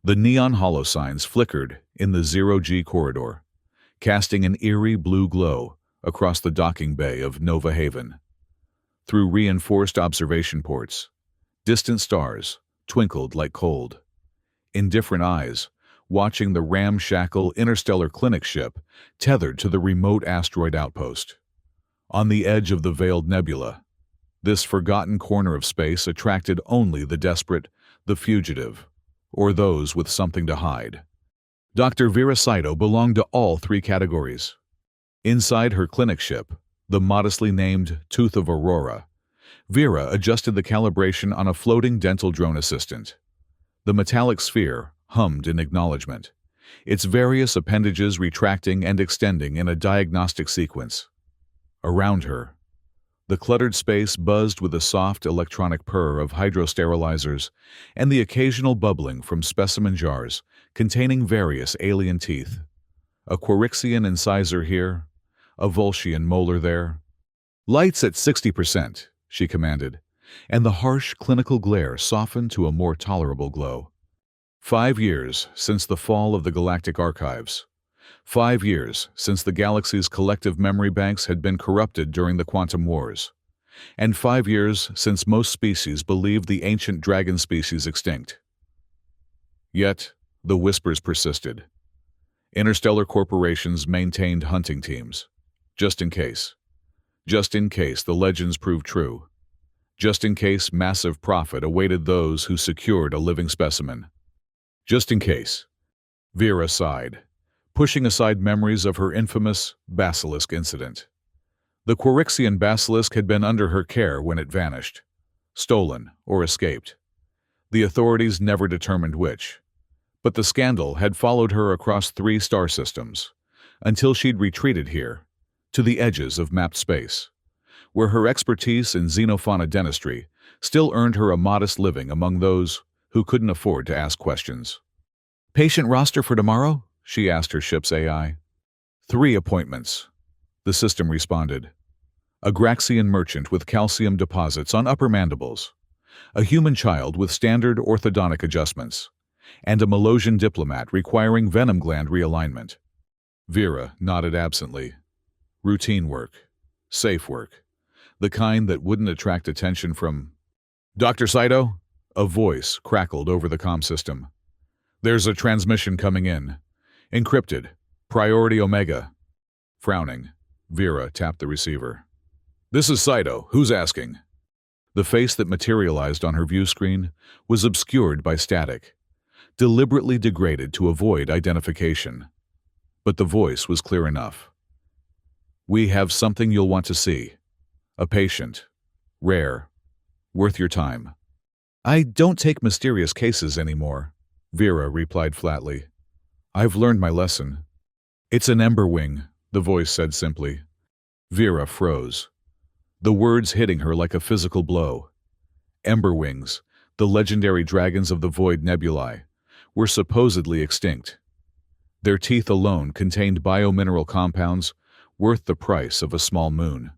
The neon holo signs flickered in the zero-G corridor, casting an eerie blue glow across the docking bay of Nova Haven. Through reinforced observation ports, distant stars twinkled like cold, indifferent eyes watching the ramshackle interstellar clinic ship tethered to the remote asteroid outpost. On the edge of the veiled nebula, this forgotten corner of space attracted only the desperate, the fugitive, or those with something to hide. Dr. Vera Saito belonged to all three categories. Inside her clinic ship, the modestly named Tooth of Aurora, Vera adjusted the calibration on a floating dental drone assistant. The metallic sphere hummed in acknowledgement, its various appendages retracting and extending in a diagnostic sequence. Around her, the cluttered space buzzed with the soft electronic purr of hydrosterilizers and the occasional bubbling from specimen jars containing various alien teeth. A Quirixian incisor here, a Volscian molar there. "Lights at 60%, she commanded, and the harsh clinical glare softened to a more tolerable glow. 5 years since the fall of the galactic archives. 5 years since the galaxy's collective memory banks had been corrupted during the quantum wars. And 5 years since most species believed the ancient dragon species extinct. Yet, the whispers persisted. Interstellar corporations maintained hunting teams, just in case. Just in case the legends proved true. Just in case massive profit awaited those who secured a living specimen. Just in case. Vera sighed, pushing aside memories of her infamous basilisk incident. The Quirixian basilisk had been under her care when it vanished, stolen or escaped. The authorities never determined which. But the scandal had followed her across 3 star systems, until she'd retreated here, to the edges of mapped space, where her expertise in xenofauna dentistry still earned her a modest living among those who couldn't afford to ask questions. "Patient roster for tomorrow?" she asked her ship's AI. 3 appointments, the system responded. A Graxian merchant with calcium deposits on upper mandibles, a human child with standard orthodontic adjustments, and a Malosian diplomat requiring venom gland realignment. Vera nodded absently. Routine work. Safe work. The kind that wouldn't attract attention from... "Dr. Saito?" A voice crackled over the comm system. "There's a transmission coming in. Encrypted. Priority Omega." Frowning, Vera tapped the receiver. "This is Saito. Who's asking?" The face that materialized on her view screen was obscured by static, deliberately degraded to avoid identification. But the voice was clear enough. "We have something you'll want to see. A patient. Rare. Worth your time." "I don't take mysterious cases anymore," Vera replied flatly. "I've learned my lesson." "It's an ember wing," the voice said simply. Vera froze, the words hitting her like a physical blow. Ember wings, the legendary dragons of the Void Nebulae, were supposedly extinct. Their teeth alone contained biomineral compounds worth the price of a small moon.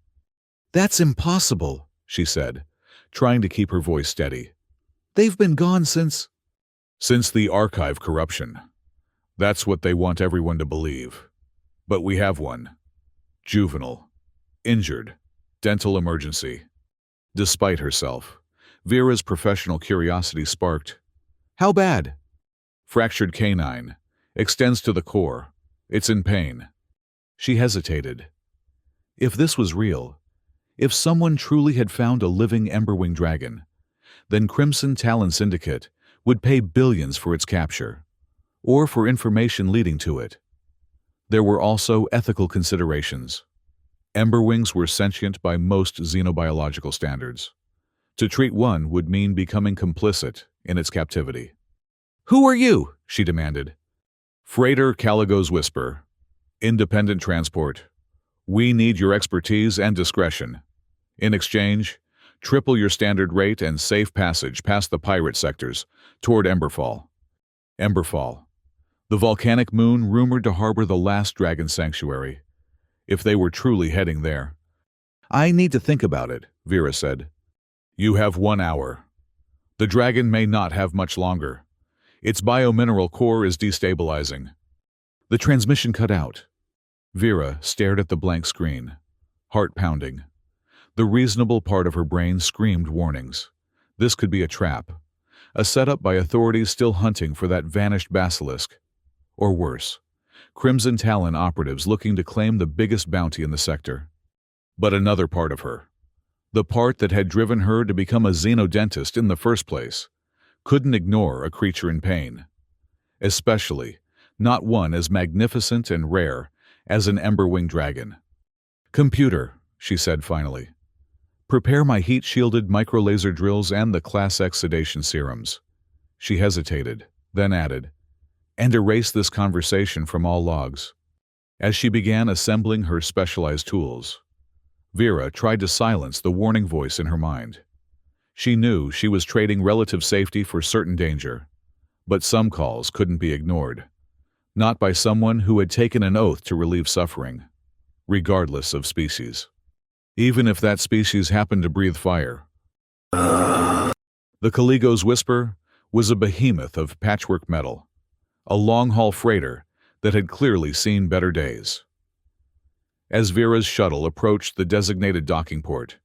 "That's impossible," she said, trying to keep her voice steady. "They've been gone since the archive corruption. That's what they want everyone to believe. But we have one. Juvenile. Injured. Dental emergency." Despite herself, Vera's professional curiosity sparked. "How bad?" "Fractured canine. Extends to the core. It's in pain." She hesitated. If this was real, if someone truly had found a living Emberwing dragon, then Crimson Talon Syndicate would pay billions for its capture, or for information leading to it. There were also ethical considerations. Emberwings were sentient by most xenobiological standards. To treat one would mean becoming complicit in its captivity. "Who are you?" she demanded. "Freighter Caligo's Whisper. Independent transport. We need your expertise and discretion. In exchange, triple your standard rate and safe passage past the pirate sectors toward Emberfall." Emberfall, the volcanic moon rumored to harbor the last dragon sanctuary, if they were truly heading there. "I need to think about it," Vera said. "You have 1 hour. The dragon may not have much longer. Its biomineral core is destabilizing. The transmission cut out. Vera stared at the blank screen, heart pounding. The reasonable part of her brain screamed warnings. This could be a trap, a setup by authorities still hunting for that vanished basilisk. Or worse, Crimson Talon operatives looking to claim the biggest bounty in the sector. But another part of her, the part that had driven her to become a xenodentist in the first place, couldn't ignore a creature in pain. Especially, not one as magnificent and rare as an Emberwing dragon. "Computer," she said finally, "prepare my heat-shielded microlaser drills and the Class X sedation serums." She hesitated, then added, "And erase this conversation from all logs." As she began assembling her specialized tools, Vera tried to silence the warning voice in her mind. She knew she was trading relative safety for certain danger, but some calls couldn't be ignored. Not by someone who had taken an oath to relieve suffering, regardless of species. Even if that species happened to breathe fire. The Caligo's whisper was a behemoth of patchwork metal, a long-haul freighter that had clearly seen better days. As Vera's shuttle approached the designated docking port,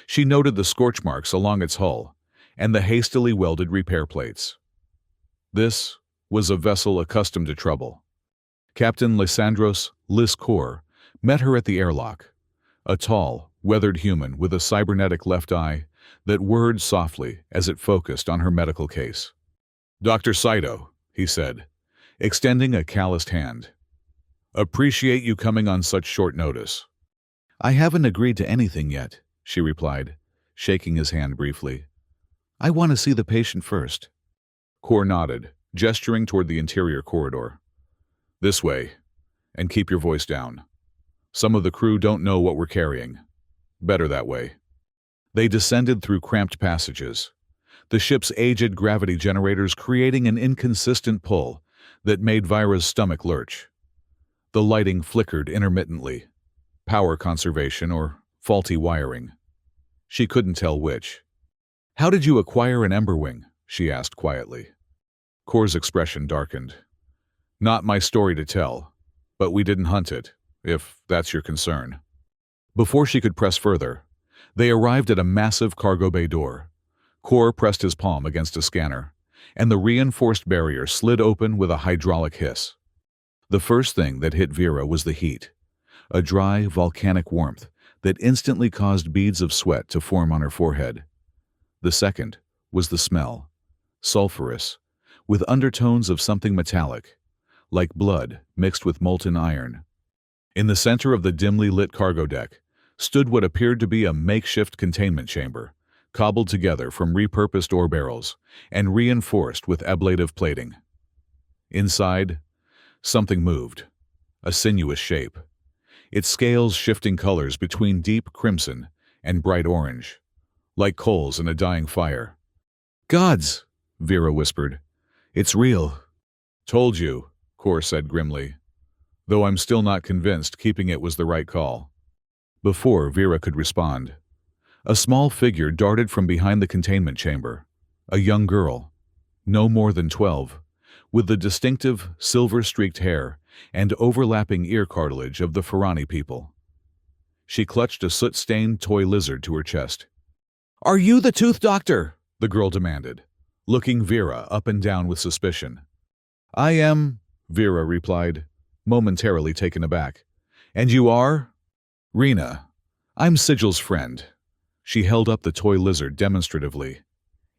she noted the scorch marks along its hull and the hastily welded repair plates. This was a vessel accustomed to trouble. Captain Lysandros Liskor met her at the airlock, a tall, weathered human with a cybernetic left eye that whirred softly as it focused on her medical case. "Dr. Saito," he said, extending a calloused hand. "Appreciate you coming on such short notice." "I haven't agreed to anything yet," she replied, shaking his hand briefly. "I want to see the patient first." Kor nodded, gesturing toward the interior corridor. "This way, and keep your voice down. Some of the crew don't know what we're carrying. Better that way." They descended through cramped passages, the ship's aged gravity generators creating an inconsistent pull that made Vira's stomach lurch. The lighting flickered intermittently, power conservation or faulty wiring. She couldn't tell which. "How did you acquire an Emberwing?" she asked quietly. Kor's expression darkened. "Not my story to tell, but we didn't hunt it, if that's your concern." Before she could press further, they arrived at a massive cargo bay door. Kor pressed his palm against a scanner, and the reinforced barrier slid open with a hydraulic hiss. The first thing that hit Vera was the heat, a dry, volcanic warmth that instantly caused beads of sweat to form on her forehead. The second was the smell, sulfurous, with undertones of something metallic, like blood mixed with molten iron. In the center of the dimly lit cargo deck stood what appeared to be a makeshift containment chamber, cobbled together from repurposed ore barrels and reinforced with ablative plating. Inside, something moved, a sinuous shape, its scales shifting colors between deep crimson and bright orange, like coals in a dying fire. "Gods!" Vera whispered. "It's real." "Told you," Kor said grimly, though I'm still not convinced keeping it was the right call. Before Vera could respond, a small figure darted from behind the containment chamber, a young girl, no more than 12, with the distinctive silver-streaked hair and overlapping ear cartilage of the Ferrani people. She clutched a soot-stained toy lizard to her chest. "Are you the tooth doctor?" the girl demanded, looking Vera up and down with suspicion. "I am," Vera replied, momentarily taken aback. "And you are?" "Rena. I'm Sigil's friend." She held up the toy lizard demonstratively.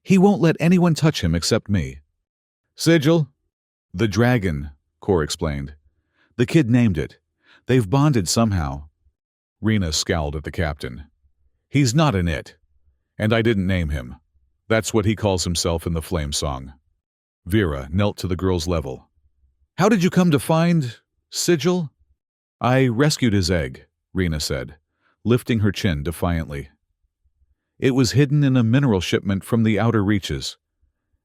"He won't let anyone touch him except me." "Sigil?" "The dragon," Kor explained. "The kid named it. They've bonded somehow." Rena scowled at the captain. "He's not an it. And I didn't name him. That's what he calls himself in the Flame Song." Vera knelt to the girl's level. "How did you come to find Sigil?" "I rescued his egg," Rena said, lifting her chin defiantly. "It was hidden in a mineral shipment from the outer reaches.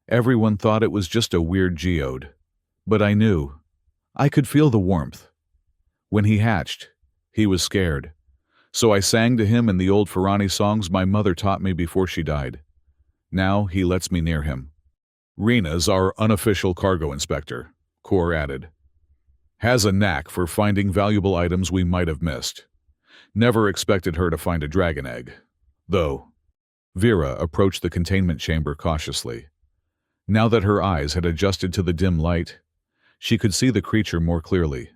Everyone thought it was just a weird geode. But I knew. I could feel the warmth. When he hatched, he was scared. So I sang to him in the old Ferrani songs my mother taught me before she died. Now he lets me near him." Rena's our unofficial cargo inspector, Kor added. Has a knack for finding valuable items we might have missed. Never expected her to find a dragon egg, though. Vera approached the containment chamber cautiously. Now that her eyes had adjusted to the dim light, she could see the creature more clearly.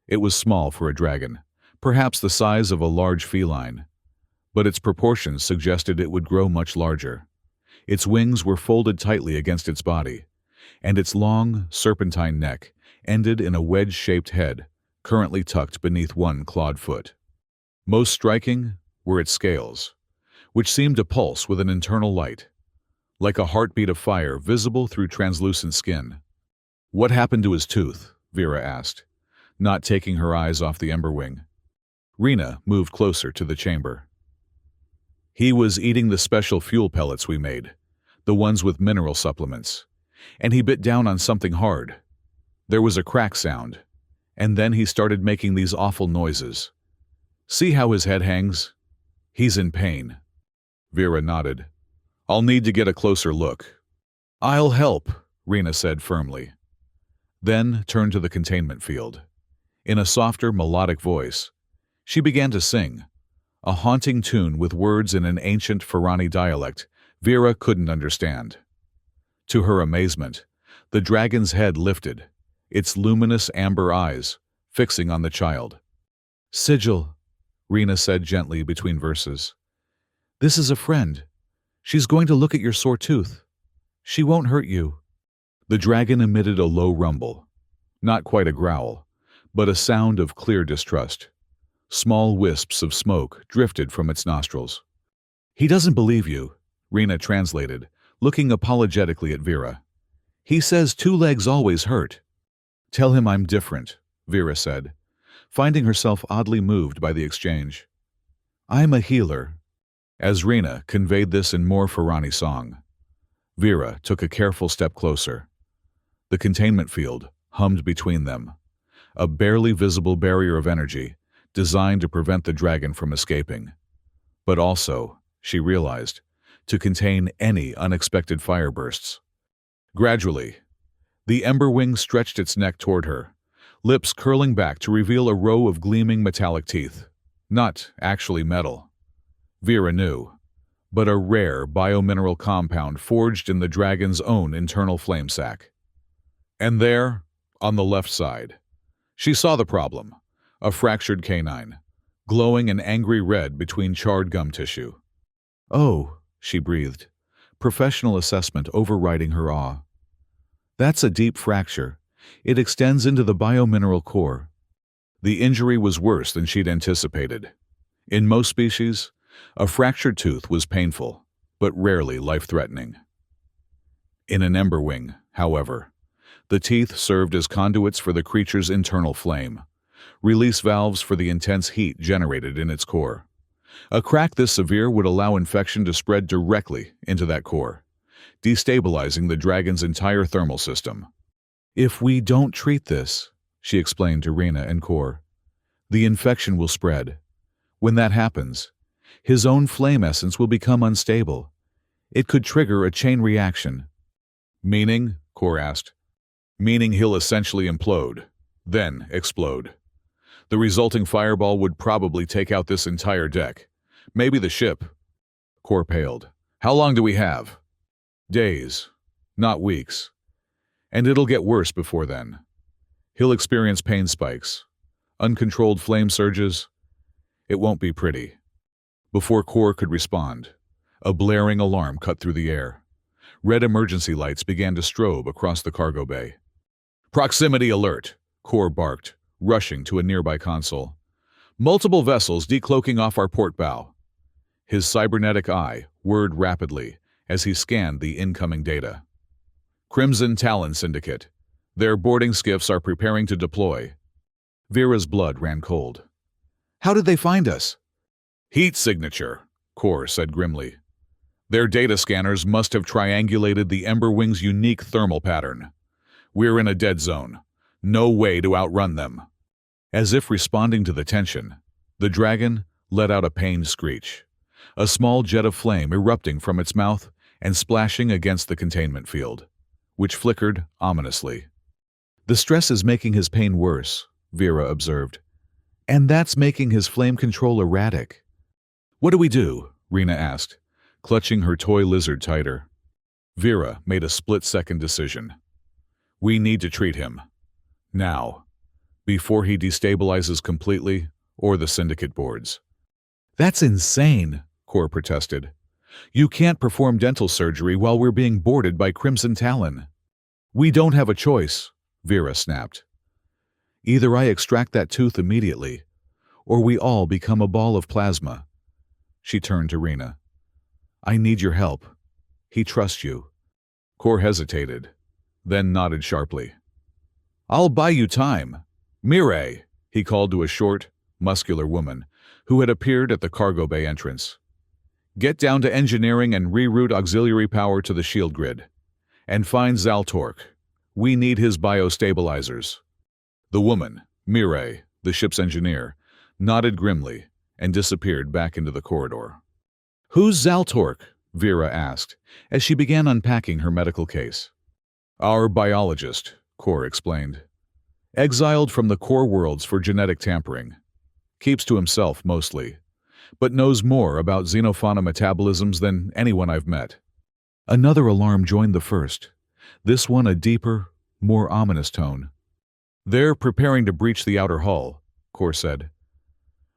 It was small for a dragon, perhaps the size of a large feline, but its proportions suggested it would grow much larger. Its wings were folded tightly against its body, and its long, serpentine neck ended in a wedge-shaped head, currently tucked beneath one clawed foot. Most striking were its scales, which seemed to pulse with an internal light, like a heartbeat of fire visible through translucent skin. What happened to his tooth? Vera asked, not taking her eyes off the Emberwing. Rena moved closer to the chamber. He was eating the special fuel pellets we made, the ones with mineral supplements, and he bit down on something hard. There was a crack sound, and then he started making these awful noises. See how his head hangs? He's in pain. Vera nodded. I'll need to get a closer look. I'll help, Rena said firmly. Then turned to the containment field. In a softer, melodic voice, she began to sing, a haunting tune with words in an ancient Ferrani dialect Vera couldn't understand. To her amazement, the dragon's head lifted, its luminous amber eyes fixing on the child. Sigil, Rena said gently between verses. This is a friend. She's going to look at your sore tooth. She won't hurt you. The dragon emitted a low rumble, not quite a growl, but a sound of clear distrust. Small wisps of smoke drifted from its nostrils. He doesn't believe you, Rena translated, looking apologetically at Vera. He says 2 legs always hurt. Tell him I'm different, Vera said, finding herself oddly moved by the exchange. I'm a healer. As Rena conveyed this in more Ferrani song, Vera took a careful step closer. The containment field hummed between them, a barely visible barrier of energy designed to prevent the dragon from escaping, but also, she realized, to contain any unexpected firebursts. Gradually, the Emberwing stretched its neck toward her, lips curling back to reveal a row of gleaming metallic teeth. Not actually metal, Vera knew, but a rare biomineral compound forged in the dragon's own internal flame sac. And there, on the left side, she saw the problem. A fractured canine, glowing an angry red between charred gum tissue. Oh, she breathed, professional assessment overriding her awe. That's a deep fracture. It extends into the biomineral core. The injury was worse than she'd anticipated. In most species, a fractured tooth was painful, but rarely life-threatening. In an Emberwing, however, the teeth served as conduits for the creature's internal flame, release valves for the intense heat generated in its core. A crack this severe would allow infection to spread directly into that core, destabilizing the dragon's entire thermal system. If we don't treat this, she explained to Rena and Kor, the infection will spread. When that happens, his own flame essence will become unstable. It could trigger a chain reaction. Meaning? Kor asked. Meaning he'll essentially implode, then explode. The resulting fireball would probably take out this entire deck. Maybe the ship. Kor paled. How long do we have? Days, not weeks. And it'll get worse before then. He'll experience pain spikes, uncontrolled flame surges. It won't be pretty. Before Kor could respond, a blaring alarm cut through the air. Red emergency lights began to strobe across the cargo bay. Proximity alert, Kor barked, rushing to a nearby console. Multiple vessels decloaking off our port bow. His cybernetic eye whirred rapidly as he scanned the incoming data. Crimson Talon Syndicate. Their boarding skiffs are preparing to deploy. Vera's blood ran cold. How did they find us? Heat signature, Kor said grimly. Their data scanners must have triangulated the Emberwing's unique thermal pattern. We're in a dead zone. No way to outrun them. As if responding to the tension, the dragon let out a pained screech, a small jet of flame erupting from its mouth and splashing against the containment field. which flickered ominously. The stress is making his pain worse, Vera observed. And that's making his flame control erratic. What do we do? Rena asked, clutching her toy lizard tighter. Vera made a split-second decision. We need to treat him. Now. Before he destabilizes completely, or the syndicate boards. That's insane, Kor protested. You can't perform dental surgery while we're being boarded by Crimson Talon. We don't have a choice, Vera snapped. Either I extract that tooth immediately, or we all become a ball of plasma. She turned to Rena. I need your help. He trusts you. Kor hesitated, then nodded sharply. I'll buy you time. Mireille, he called to a short, muscular woman who had appeared at the cargo bay entrance. Get down to engineering and reroute auxiliary power to the shield grid. And find Zaltork. We need his biostabilizers. The woman, Mireille, the ship's engineer, nodded grimly and disappeared back into the corridor. Who's Zaltork? Vera asked as she began unpacking her medical case. Our biologist, Kor explained. Exiled from the core worlds for genetic tampering. Keeps to himself mostly, but knows more about xenofauna metabolisms than anyone I've met. Another alarm joined the first, this one a deeper, more ominous tone. They're preparing to breach the outer hull, Kor said.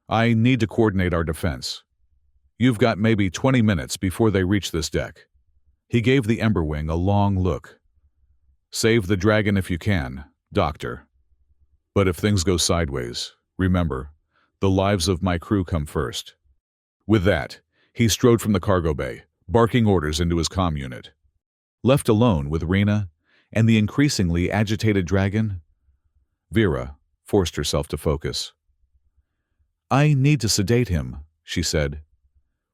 I need to coordinate our defense. You've got maybe 20 minutes before they reach this deck. He gave the Emberwing a long look. Save the dragon if you can, Doctor. But if things go sideways, remember, the lives of my crew come first. With that, he strode from the cargo bay, barking orders into his comm unit. Left alone with Rena and the increasingly agitated dragon, Vera forced herself to focus. I need to sedate him, she said,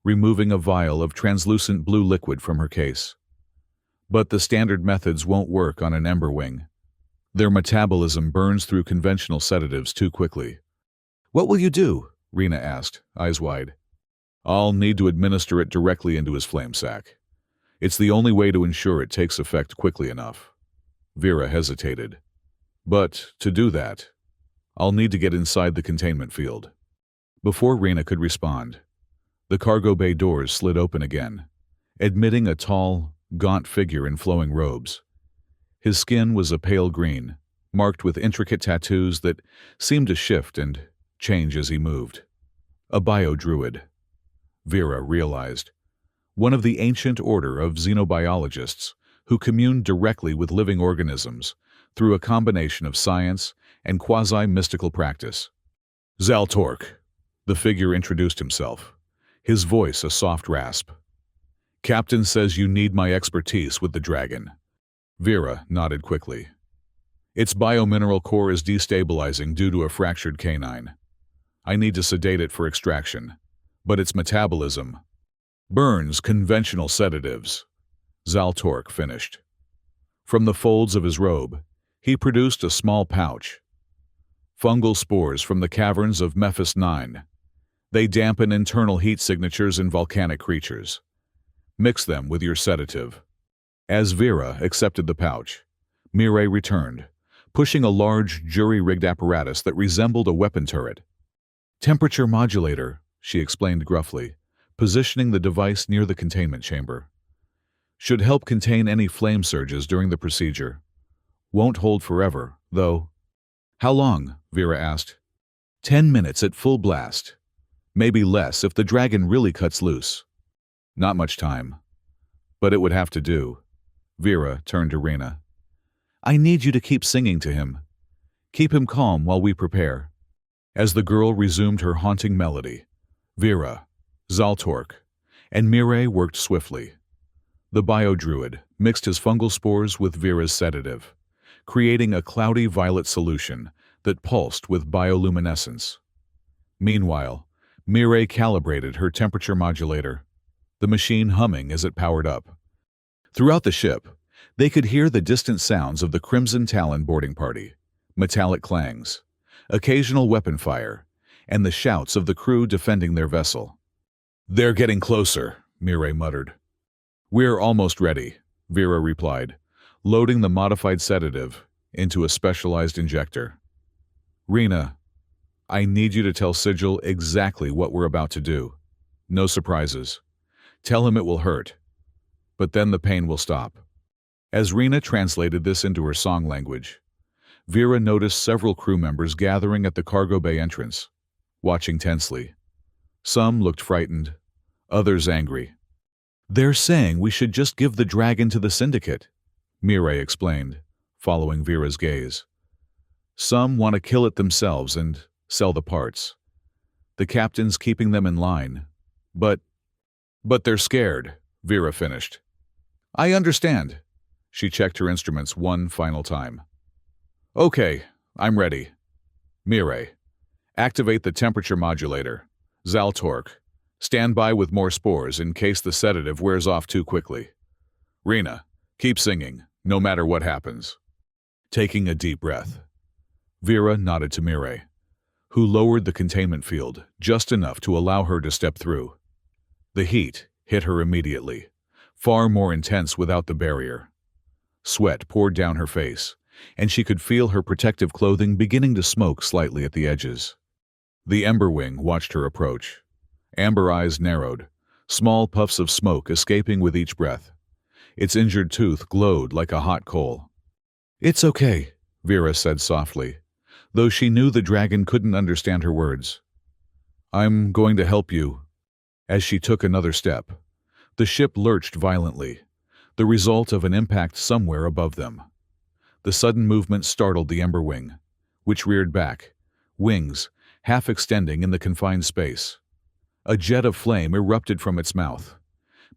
removing a vial of translucent blue liquid from her case. But the standard methods won't work on an Emberwing. Their metabolism burns through conventional sedatives too quickly. What will you do? Rena asked, eyes wide. I'll need to administer it directly into his flame sac. It's the only way to ensure it takes effect quickly enough. Vera hesitated. But, to do that, I'll need to get inside the containment field. Before Rena could respond, the cargo bay doors slid open again, admitting a tall, gaunt figure in flowing robes. His skin was a pale green, marked with intricate tattoos that seemed to shift and change as he moved. A bio-druid, Vera realized, one of the ancient order of xenobiologists who communed directly with living organisms through a combination of science and quasi-mystical practice. Zaltork, the figure introduced himself, his voice a soft rasp. Captain says you need my expertise with the dragon. Vera nodded quickly. Its biomineral core is destabilizing due to a fractured canine. I need to sedate it for extraction, but its metabolism burns conventional sedatives. Zaltork finished. From the folds of his robe, he produced a small pouch. Fungal spores from the caverns of Mephis 9. They dampen internal heat signatures in volcanic creatures. Mix them with your sedative. As Vera accepted the pouch, Mireille returned, pushing a large jury-rigged apparatus that resembled a weapon turret. Temperature modulator, she explained gruffly, positioning the device near the containment chamber. Should help contain any flame surges during the procedure. Won't hold forever, though. How long? Vera asked. 10 minutes at full blast. Maybe less if the dragon really cuts loose. Not much time. But it would have to do. Vera turned to Rena. I need you to keep singing to him. Keep him calm while we prepare. As the girl resumed her haunting melody, Vera, Zaltork, and Mireille worked swiftly. The bio-druid mixed his fungal spores with Vera's sedative, creating a cloudy violet solution that pulsed with bioluminescence. Meanwhile, Mireille calibrated her temperature modulator, the machine humming as it powered up. Throughout the ship, they could hear the distant sounds of the Crimson Talon boarding party, metallic clangs, occasional weapon fire, and the shouts of the crew defending their vessel. They're getting closer, Mireille muttered. We're almost ready, Vera replied, loading the modified sedative into a specialized injector. Rena, I need you to tell Sigil exactly what we're about to do. No surprises. Tell him it will hurt, but then the pain will stop. As Rena translated this into her song language, Vera noticed several crew members gathering at the cargo bay entrance, watching tensely. Some looked frightened, others angry. They're saying we should just give the dragon to the syndicate, Mireille explained, following Vera's gaze. Some want to kill it themselves and sell the parts. The captain's keeping them in line. But they're scared, Vera finished. I understand. She checked her instruments one final time. Okay, I'm ready. Mireille, activate the temperature modulator. Zaltork, stand by with more spores in case the sedative wears off too quickly. Rena, keep singing, no matter what happens. Taking a deep breath, Vera nodded to Mireille, who lowered the containment field just enough to allow her to step through. The heat hit her immediately, far more intense without the barrier. Sweat poured down her face, and she could feel her protective clothing beginning to smoke slightly at the edges. The Emberwing watched her approach. Amber eyes narrowed, small puffs of smoke escaping with each breath. Its injured tooth glowed like a hot coal. It's okay, Vera said softly, though she knew the dragon couldn't understand her words. I'm going to help you. As she took another step, the ship lurched violently, the result of an impact somewhere above them. The sudden movement startled the Emberwing, which reared back, wings half extending in the confined space. A jet of flame erupted from its mouth,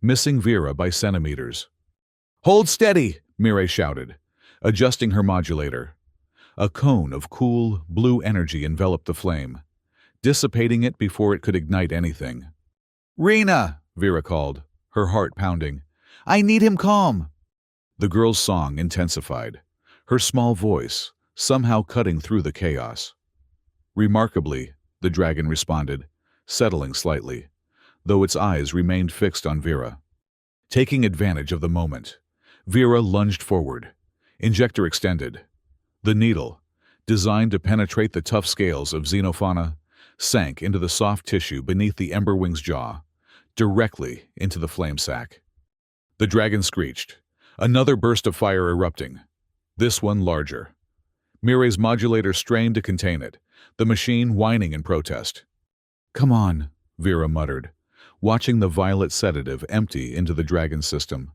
missing Vera by centimeters. Hold steady, Mireille shouted, adjusting her modulator. A cone of cool, blue energy enveloped the flame, dissipating it before it could ignite anything. Rena, Vera called, her heart pounding. I need him calm. The girl's song intensified, her small voice somehow cutting through the chaos. Remarkably, the dragon responded, settling slightly, though its eyes remained fixed on Vera. Taking advantage of the moment, Vera lunged forward, injector extended. The needle, designed to penetrate the tough scales of xenofauna, sank into the soft tissue beneath the Emberwing's jaw, directly into the flame sac. The dragon screeched, another burst of fire erupting, this one larger. Mireille's modulator strained to contain it, the machine whining in protest. Come on, Vera muttered, watching the violet sedative empty into the dragon's system.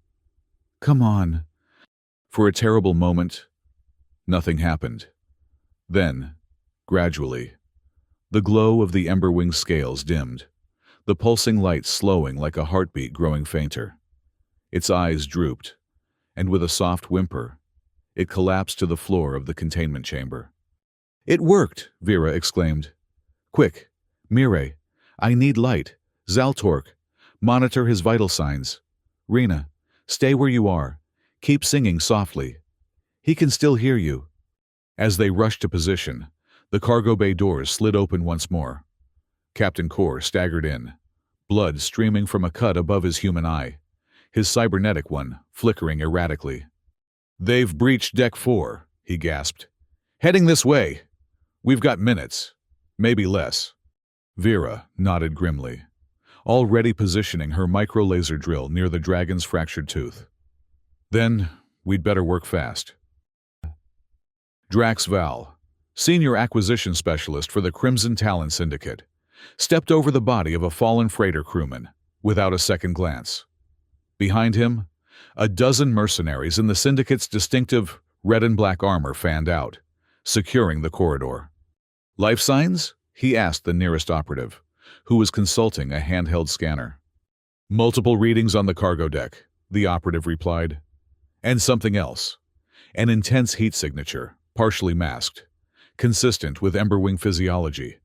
Come on. For a terrible moment, nothing happened. Then, gradually, the glow of the Emberwing's scales dimmed, the pulsing light slowing like a heartbeat growing fainter. Its eyes drooped, and with a soft whimper, it collapsed to the floor of the containment chamber. It worked, Vera exclaimed. Quick, Mireille, I need light. Zaltork, monitor his vital signs. Rena, stay where you are. Keep singing softly. He can still hear you. As they rushed to position, the cargo bay doors slid open once more. Captain Kor staggered in, blood streaming from a cut above his human eye, his cybernetic one flickering erratically. They've breached Deck 4, he gasped. Heading this way. We've got minutes, maybe less. Vera nodded grimly, already positioning her micro-laser drill near the dragon's fractured tooth. Then, we'd better work fast. Drax Val, senior acquisition specialist for the Crimson Talon Syndicate, stepped over the body of a fallen freighter crewman, without a second glance. Behind him, a dozen mercenaries in the Syndicate's distinctive red and black armor fanned out, securing the corridor. Life signs? He asked the nearest operative, who was consulting a handheld scanner. Multiple readings on the cargo deck, the operative replied. And something else. An intense heat signature, partially masked, consistent with Emberwing physiology.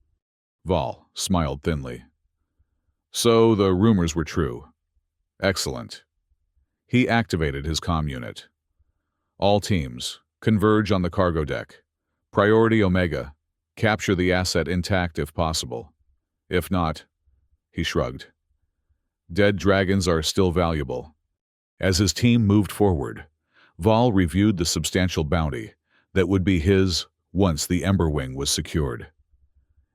Val smiled thinly. So the rumors were true. Excellent. He activated his comm unit. All teams, converge on the cargo deck. Priority Omega. Capture the asset intact if possible. If not, he shrugged. Dead dragons are still valuable. As his team moved forward, Val reviewed the substantial bounty that would be his once the Emberwing was secured.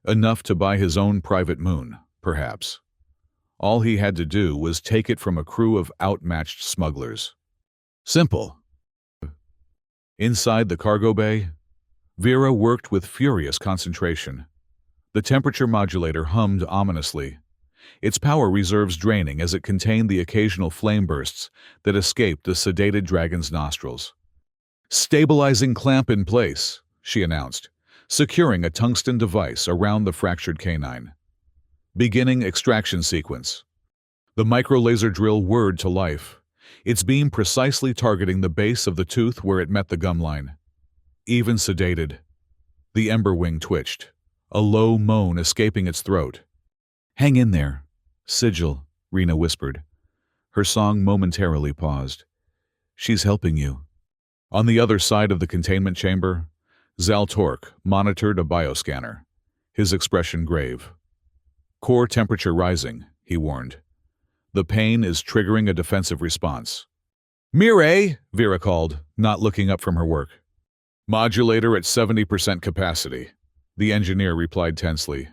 Enough to buy his own private moon, perhaps. All he had to do was take it from a crew of outmatched smugglers. Simple. Inside the cargo bay, Vera worked with furious concentration. The temperature modulator hummed ominously, its power reserves draining as it contained the occasional flame bursts that escaped the sedated dragon's nostrils. "Stabilizing clamp in place," she announced, securing a tungsten device around the fractured canine. "Beginning extraction sequence." The microlaser drill whirred to life, its beam precisely targeting the base of the tooth where it met the gum line. Even sedated, the Emberwing twitched, a low moan escaping its throat. "Hang in there, Sigil," Rena whispered. Her song momentarily paused. "She's helping you." On the other side of the containment chamber, Zaltork monitored a bioscanner, his expression grave. "Core temperature rising," he warned. "The pain is triggering a defensive response." "Mireille!" Vera called, not looking up from her work. "Modulator at 70% capacity," the engineer replied tensely.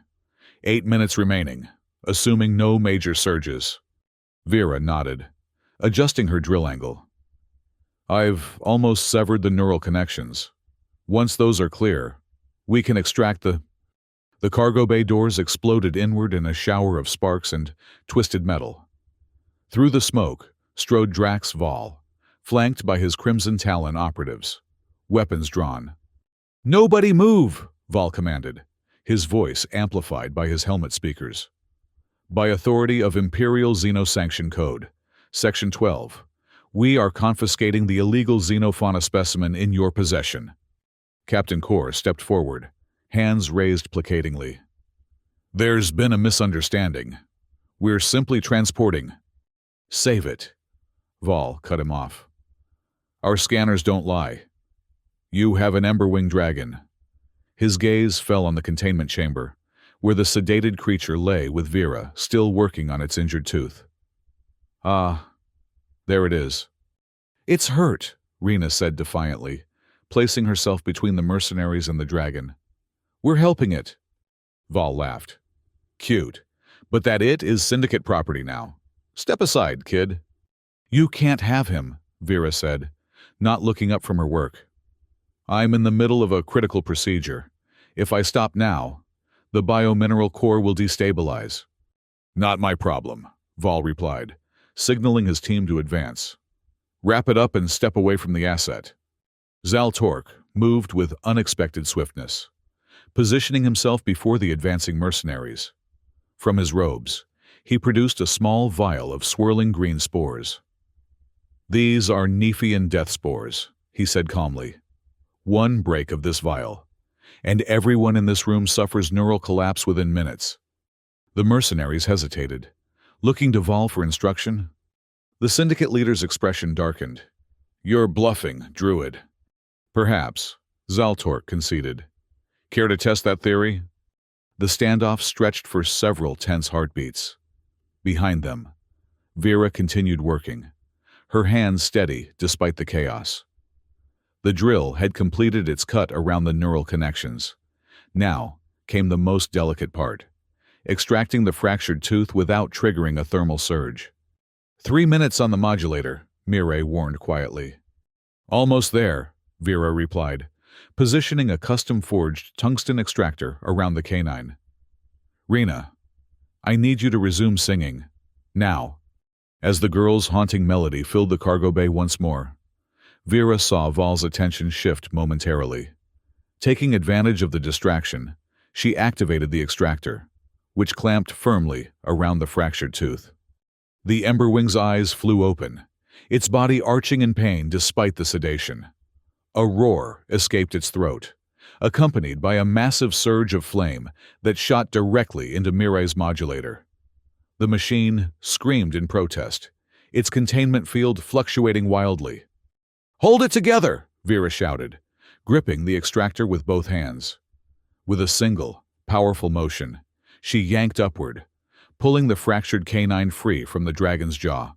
8 minutes remaining, assuming no major surges. Vera nodded, adjusting her drill angle. "I've almost severed the neural connections. Once those are clear, we can extract the..." The cargo bay doors exploded inward in a shower of sparks and twisted metal. Through the smoke strode Drax Val, flanked by his Crimson Talon operatives, weapons drawn. "Nobody move!" Val commanded, his voice amplified by his helmet speakers. "By authority of Imperial Xenosanction Code, Section 12, we are confiscating the illegal xenofauna specimen in your possession." Captain Kor stepped forward, hands raised placatingly. "There's been a misunderstanding. We're simply transporting..." "Save it," Val cut him off. "Our scanners don't lie. You have an Emberwing dragon." His gaze fell on the containment chamber, where the sedated creature lay with Vera still working on its injured tooth. "Ah, there it is." "It's hurt," Rena said defiantly, placing herself between the mercenaries and the dragon. "We're helping it." Val laughed. "Cute, but that it is Syndicate property now. Step aside, kid." "You can't have him," Vera said, not looking up from her work. "I'm in the middle of a critical procedure. If I stop now, the biomineral core will destabilize." "Not my problem," Val replied, signaling his team to advance. "Wrap it up and step away from the asset." Zaltork moved with unexpected swiftness, positioning himself before the advancing mercenaries. From his robes, he produced a small vial of swirling green spores. "These are Nephian death spores," he said calmly. "One break of this vial, and everyone in this room suffers neural collapse within minutes." The mercenaries hesitated, looking to Val for instruction. The Syndicate leader's expression darkened. "You're bluffing, Druid." "Perhaps," Zaltork conceded. "Care to test that theory?" The standoff stretched for several tense heartbeats. Behind them, Vera continued working, her hands steady despite the chaos. The drill had completed its cut around the neural connections. Now came the most delicate part, extracting the fractured tooth without triggering a thermal surge. 3 minutes on the modulator," Mireille warned quietly. "Almost there," Vera replied, positioning a custom-forged tungsten extractor around the canine. "Rena, I need you to resume singing. Now." As the girl's haunting melody filled the cargo bay once more, Vera saw Val's attention shift momentarily. Taking advantage of the distraction, she activated the extractor, which clamped firmly around the fractured tooth. The Emberwing's eyes flew open, its body arching in pain despite the sedation. A roar escaped its throat, accompanied by a massive surge of flame that shot directly into Mireille's modulator. The machine screamed in protest, its containment field fluctuating wildly. "Hold it together!" Vera shouted, gripping the extractor with both hands. With a single, powerful motion, she yanked upward, pulling the fractured canine free from the dragon's jaw.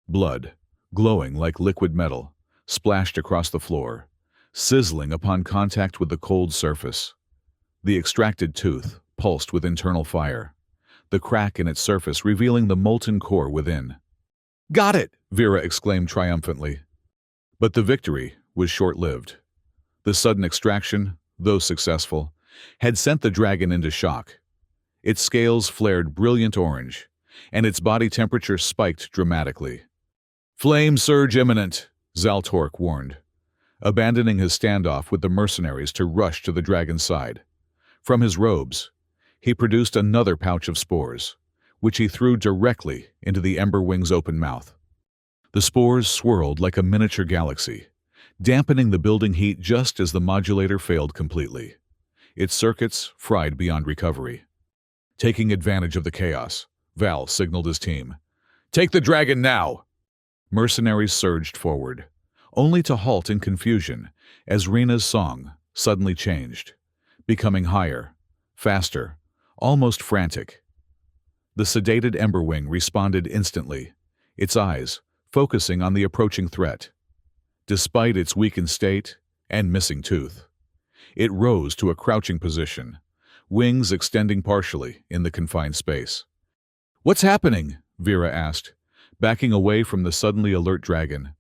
Blood, glowing like liquid metal, splashed across the floor, sizzling upon contact with the cold surface. The extracted tooth pulsed with internal fire, the crack in its surface revealing the molten core within. "Got it!" Vera exclaimed triumphantly. But the victory was short-lived. The sudden extraction, though successful, had sent the dragon into shock. Its scales flared brilliant orange, and its body temperature spiked dramatically. "Flame surge imminent," Zaltork warned, abandoning his standoff with the mercenaries to rush to the dragon's side. From his robes, he produced another pouch of spores, which he threw directly into the Emberwing's open mouth. The spores swirled like a miniature galaxy, dampening the building heat just as the modulator failed completely. Its circuits fried beyond recovery. Taking advantage of the chaos, Val signaled his team. "Take the dragon now!" Mercenaries surged forward, only to halt in confusion as Rena's song suddenly changed, becoming higher, faster, almost frantic. The sedated Emberwing responded instantly, its eyes focusing on the approaching threat. Despite its weakened state and missing tooth, it rose to a crouching position, wings extending partially in the confined space. "What's happening?" Vera asked, backing away from the suddenly alert dragon.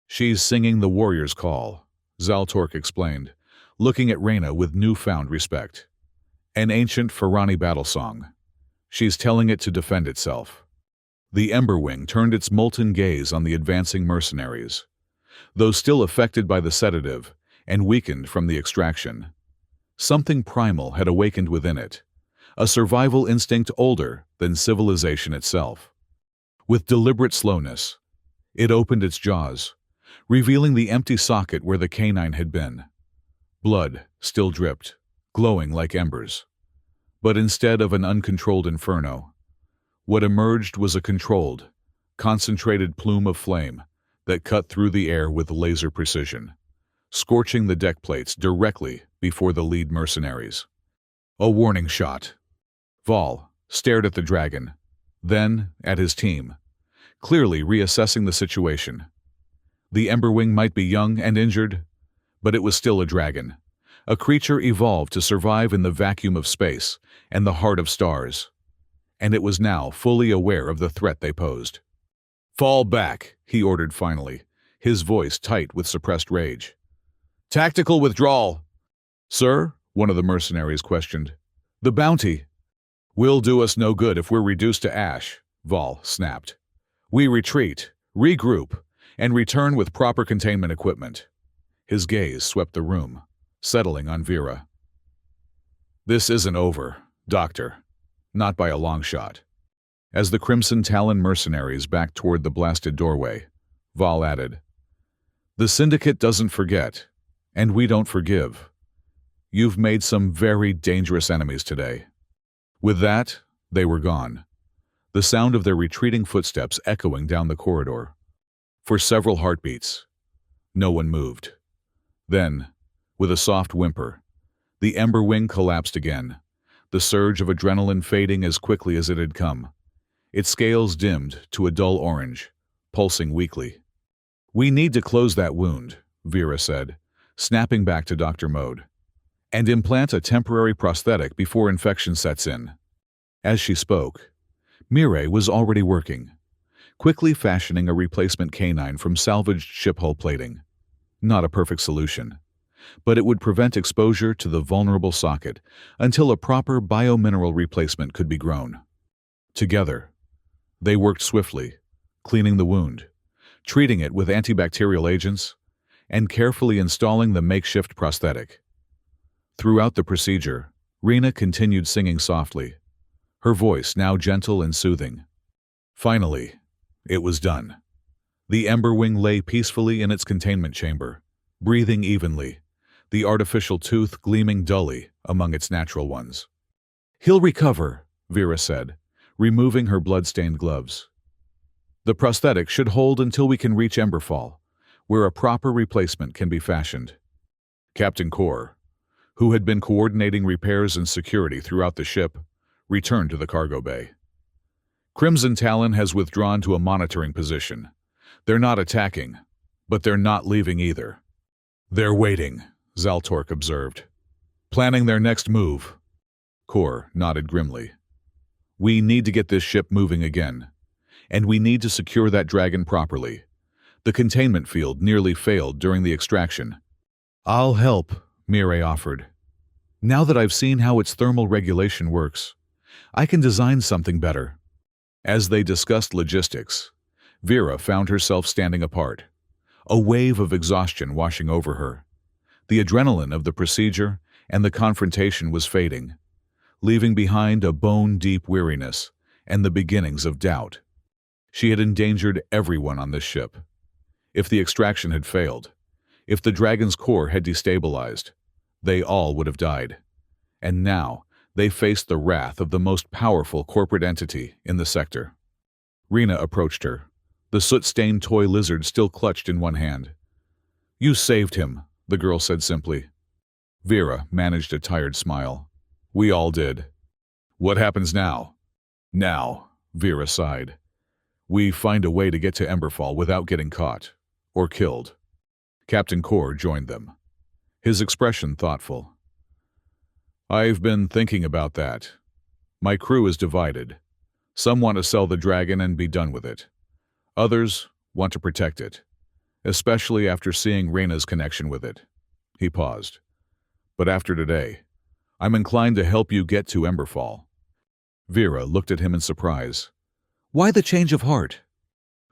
"She's singing the warrior's call," Zaltork explained, looking at Rena with newfound respect. "An ancient Ferrani battle song. She's telling it to defend itself." The Emberwing turned its molten gaze on the advancing mercenaries. Though still affected by the sedative and weakened from the extraction, something primal had awakened within it, a survival instinct older than civilization itself. With deliberate slowness, it opened its jaws, revealing the empty socket where the canine had been. Blood still dripped, glowing like embers. But instead of an uncontrolled inferno, what emerged was a controlled, concentrated plume of flame that cut through the air with laser precision, scorching the deck plates directly before the lead mercenaries. A warning shot. Vol stared at the dragon, then at his team, clearly reassessing the situation. The Emberwing might be young and injured, but it was still a dragon, a creature evolved to survive in the vacuum of space and the heart of stars. And it was now fully aware of the threat they posed. "Fall back," he ordered finally, his voice tight with suppressed rage. "Tactical withdrawal." "Sir?" one of the mercenaries questioned. "The bounty." "Will do us no good if we're reduced to ash," Vol snapped. "We retreat, regroup, and return with proper containment equipment." His gaze swept the room, settling on Vera. "This isn't over, Doctor. Not by a long shot." As the Crimson Talon mercenaries backed toward the blasted doorway, Vol added, "The Syndicate doesn't forget, and we don't forgive. You've made some very dangerous enemies today." With that, they were gone, the sound of their retreating footsteps echoing down the corridor. For several heartbeats, no one moved. Then, with a soft whimper, the Emberwing collapsed again, the surge of adrenaline fading as quickly as it had come. Its scales dimmed to a dull orange, pulsing weakly. "We need to close that wound," Vera said, snapping back to Dr. Mode, "and implant a temporary prosthetic before infection sets in." As she spoke, Mireille was already working, quickly fashioning a replacement canine from salvaged ship hull plating. Not a perfect solution, but it would prevent exposure to the vulnerable socket until a proper biomineral replacement could be grown. Together, they worked swiftly, cleaning the wound, treating it with antibacterial agents, and carefully installing the makeshift prosthetic. Throughout the procedure, Rena continued singing softly, her voice now gentle and soothing. Finally, it was done. The Emberwing lay peacefully in its containment chamber, breathing evenly, the artificial tooth gleaming dully among its natural ones. "He'll recover," Vera said, removing her blood-stained gloves. "The prosthetic should hold until we can reach Emberfall, where a proper replacement can be fashioned." Captain Core, who had been coordinating repairs and security throughout the ship, returned to the cargo bay. "Crimson Talon has withdrawn to a monitoring position. They're not attacking, But they're not leaving either. They're waiting, Zaltork observed. Planning their next move. Kor nodded grimly. We need to get this ship moving again. And we need to secure that dragon properly. The containment field nearly failed during the extraction. I'll help, Mireille offered. Now that I've seen how its thermal regulation works, I can design something better. As they discussed logistics, Vera found herself standing apart, a wave of exhaustion washing over her. The adrenaline of the procedure and the confrontation was fading, leaving behind a bone-deep weariness and the beginnings of doubt. She had endangered everyone on this ship. If the extraction had failed, if the dragon's core had destabilized, they all would have died. And now they faced the wrath of the most powerful corporate entity in the sector. Rena approached her, the soot-stained toy lizard still clutched in one hand. You saved him, the girl said simply. Vera managed a tired smile. We all did. What happens now? Now, Vera sighed. We find a way to get to Emberfall without getting caught, or killed. Captain Kor joined them, his expression thoughtful. I've been thinking about that. My crew is divided. Some want to sell the dragon and be done with it. Others want to protect it, especially after seeing Rena's connection with it. He paused. But after today, I'm inclined to help you get to Emberfall. Vera looked at him in surprise. Why the change of heart?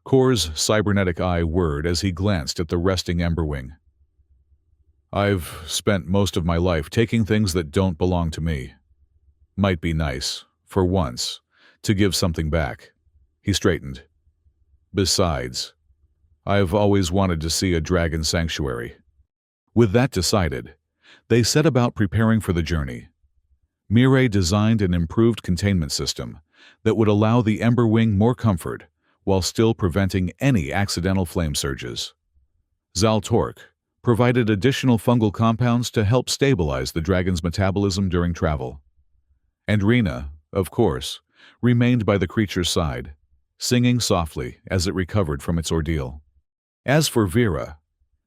Kor's cybernetic eye whirred as he glanced at the resting Emberwing. I've spent most of my life taking things that don't belong to me. Might be nice, for once, to give something back. He straightened. Besides, I've always wanted to see a dragon sanctuary. With that decided, they set about preparing for the journey. Mireille designed an improved containment system that would allow the Emberwing more comfort while still preventing any accidental flame surges. Zaltork provided additional fungal compounds to help stabilize the dragon's metabolism during travel. And Rena, of course, remained by the creature's side, singing softly as it recovered from its ordeal. As for Vera,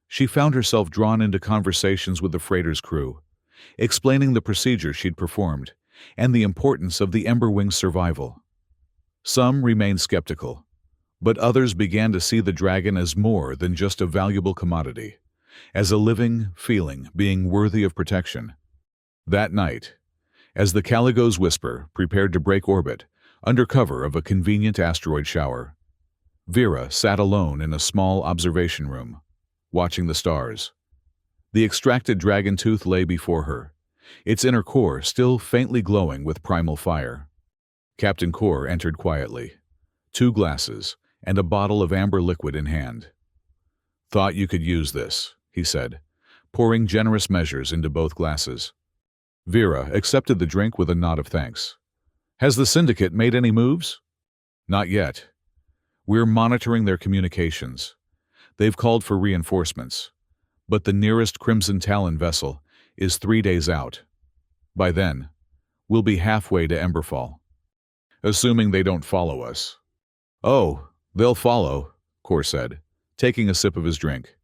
she found herself drawn into conversations with the freighter's crew, explaining the procedure she'd performed and the importance of the Emberwing's survival. Some remained skeptical, but others began to see the dragon as more than just a valuable commodity, as a living, feeling being worthy of protection. That night, as the Caligo's Whisper prepared to break orbit under cover of a convenient asteroid shower, Vera sat alone in a small observation room, watching the stars. The extracted dragon tooth lay before her, its inner core still faintly glowing with primal fire. Captain Kor entered quietly, 2 glasses and a bottle of amber liquid in hand. Thought you could use this, he said, pouring generous measures into both glasses. Vera accepted the drink with a nod of thanks. Has the Syndicate made any moves? Not yet. We're monitoring their communications. They've called for reinforcements, but the nearest Crimson Talon vessel is 3 days out. By then, we'll be halfway to Emberfall. Assuming they don't follow us. Oh, they'll follow, Kor said, taking a sip of his drink.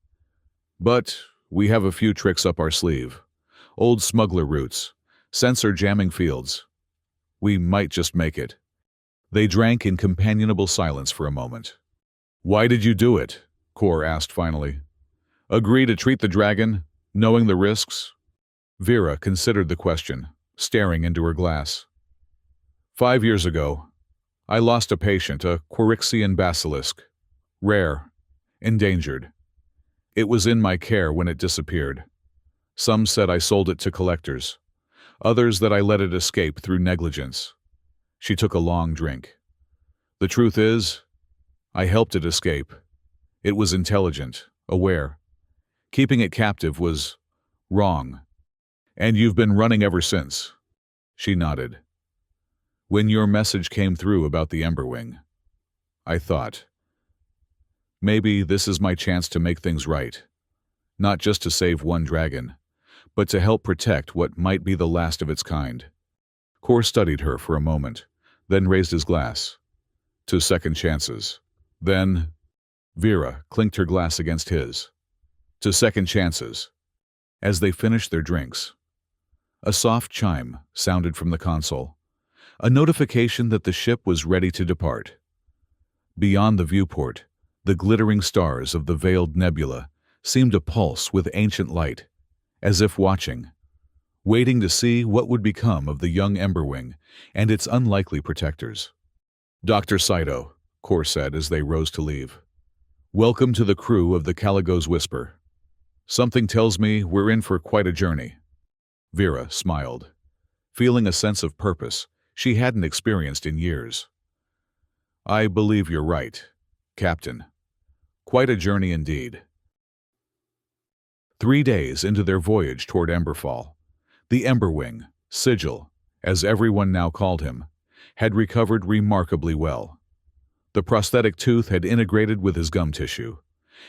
But we have a few tricks up our sleeve. Old smuggler routes, sensor jamming fields. We might just make it. They drank in companionable silence for a moment. Why did you do it? Kor asked finally. Agree to treat the dragon, knowing the risks? Vera considered the question, staring into her glass. 5 years ago, I lost a patient, a Quirixian basilisk. Rare, endangered. It was in my care when it disappeared. Some said I sold it to collectors. Others that I let it escape through negligence. She took a long drink. The truth is, I helped it escape. It was intelligent, aware. Keeping it captive was wrong. And you've been running ever since. She nodded. When your message came through about the Emberwing, I thought, maybe this is my chance to make things right. Not just to save one dragon, but to help protect what might be the last of its kind. Kor studied her for a moment, then raised his glass. To second chances. Then, Vera clinked her glass against his. To second chances. As they finished their drinks, a soft chime sounded from the console, a notification that the ship was ready to depart. Beyond the viewport, the glittering stars of the veiled nebula seemed to pulse with ancient light, as if watching, waiting to see what would become of the young Emberwing and its unlikely protectors. "Dr. Saito," Kor said as they rose to leave. "Welcome to the crew of the Caligo's Whisper. Something tells me we're in for quite a journey." Vera smiled, feeling a sense of purpose she hadn't experienced in years. "I believe you're right, Captain. Quite a journey indeed." 3 days into their voyage toward Emberfall, the Emberwing, Sigil, as everyone now called him, had recovered remarkably well. The prosthetic tooth had integrated with his gum tissue,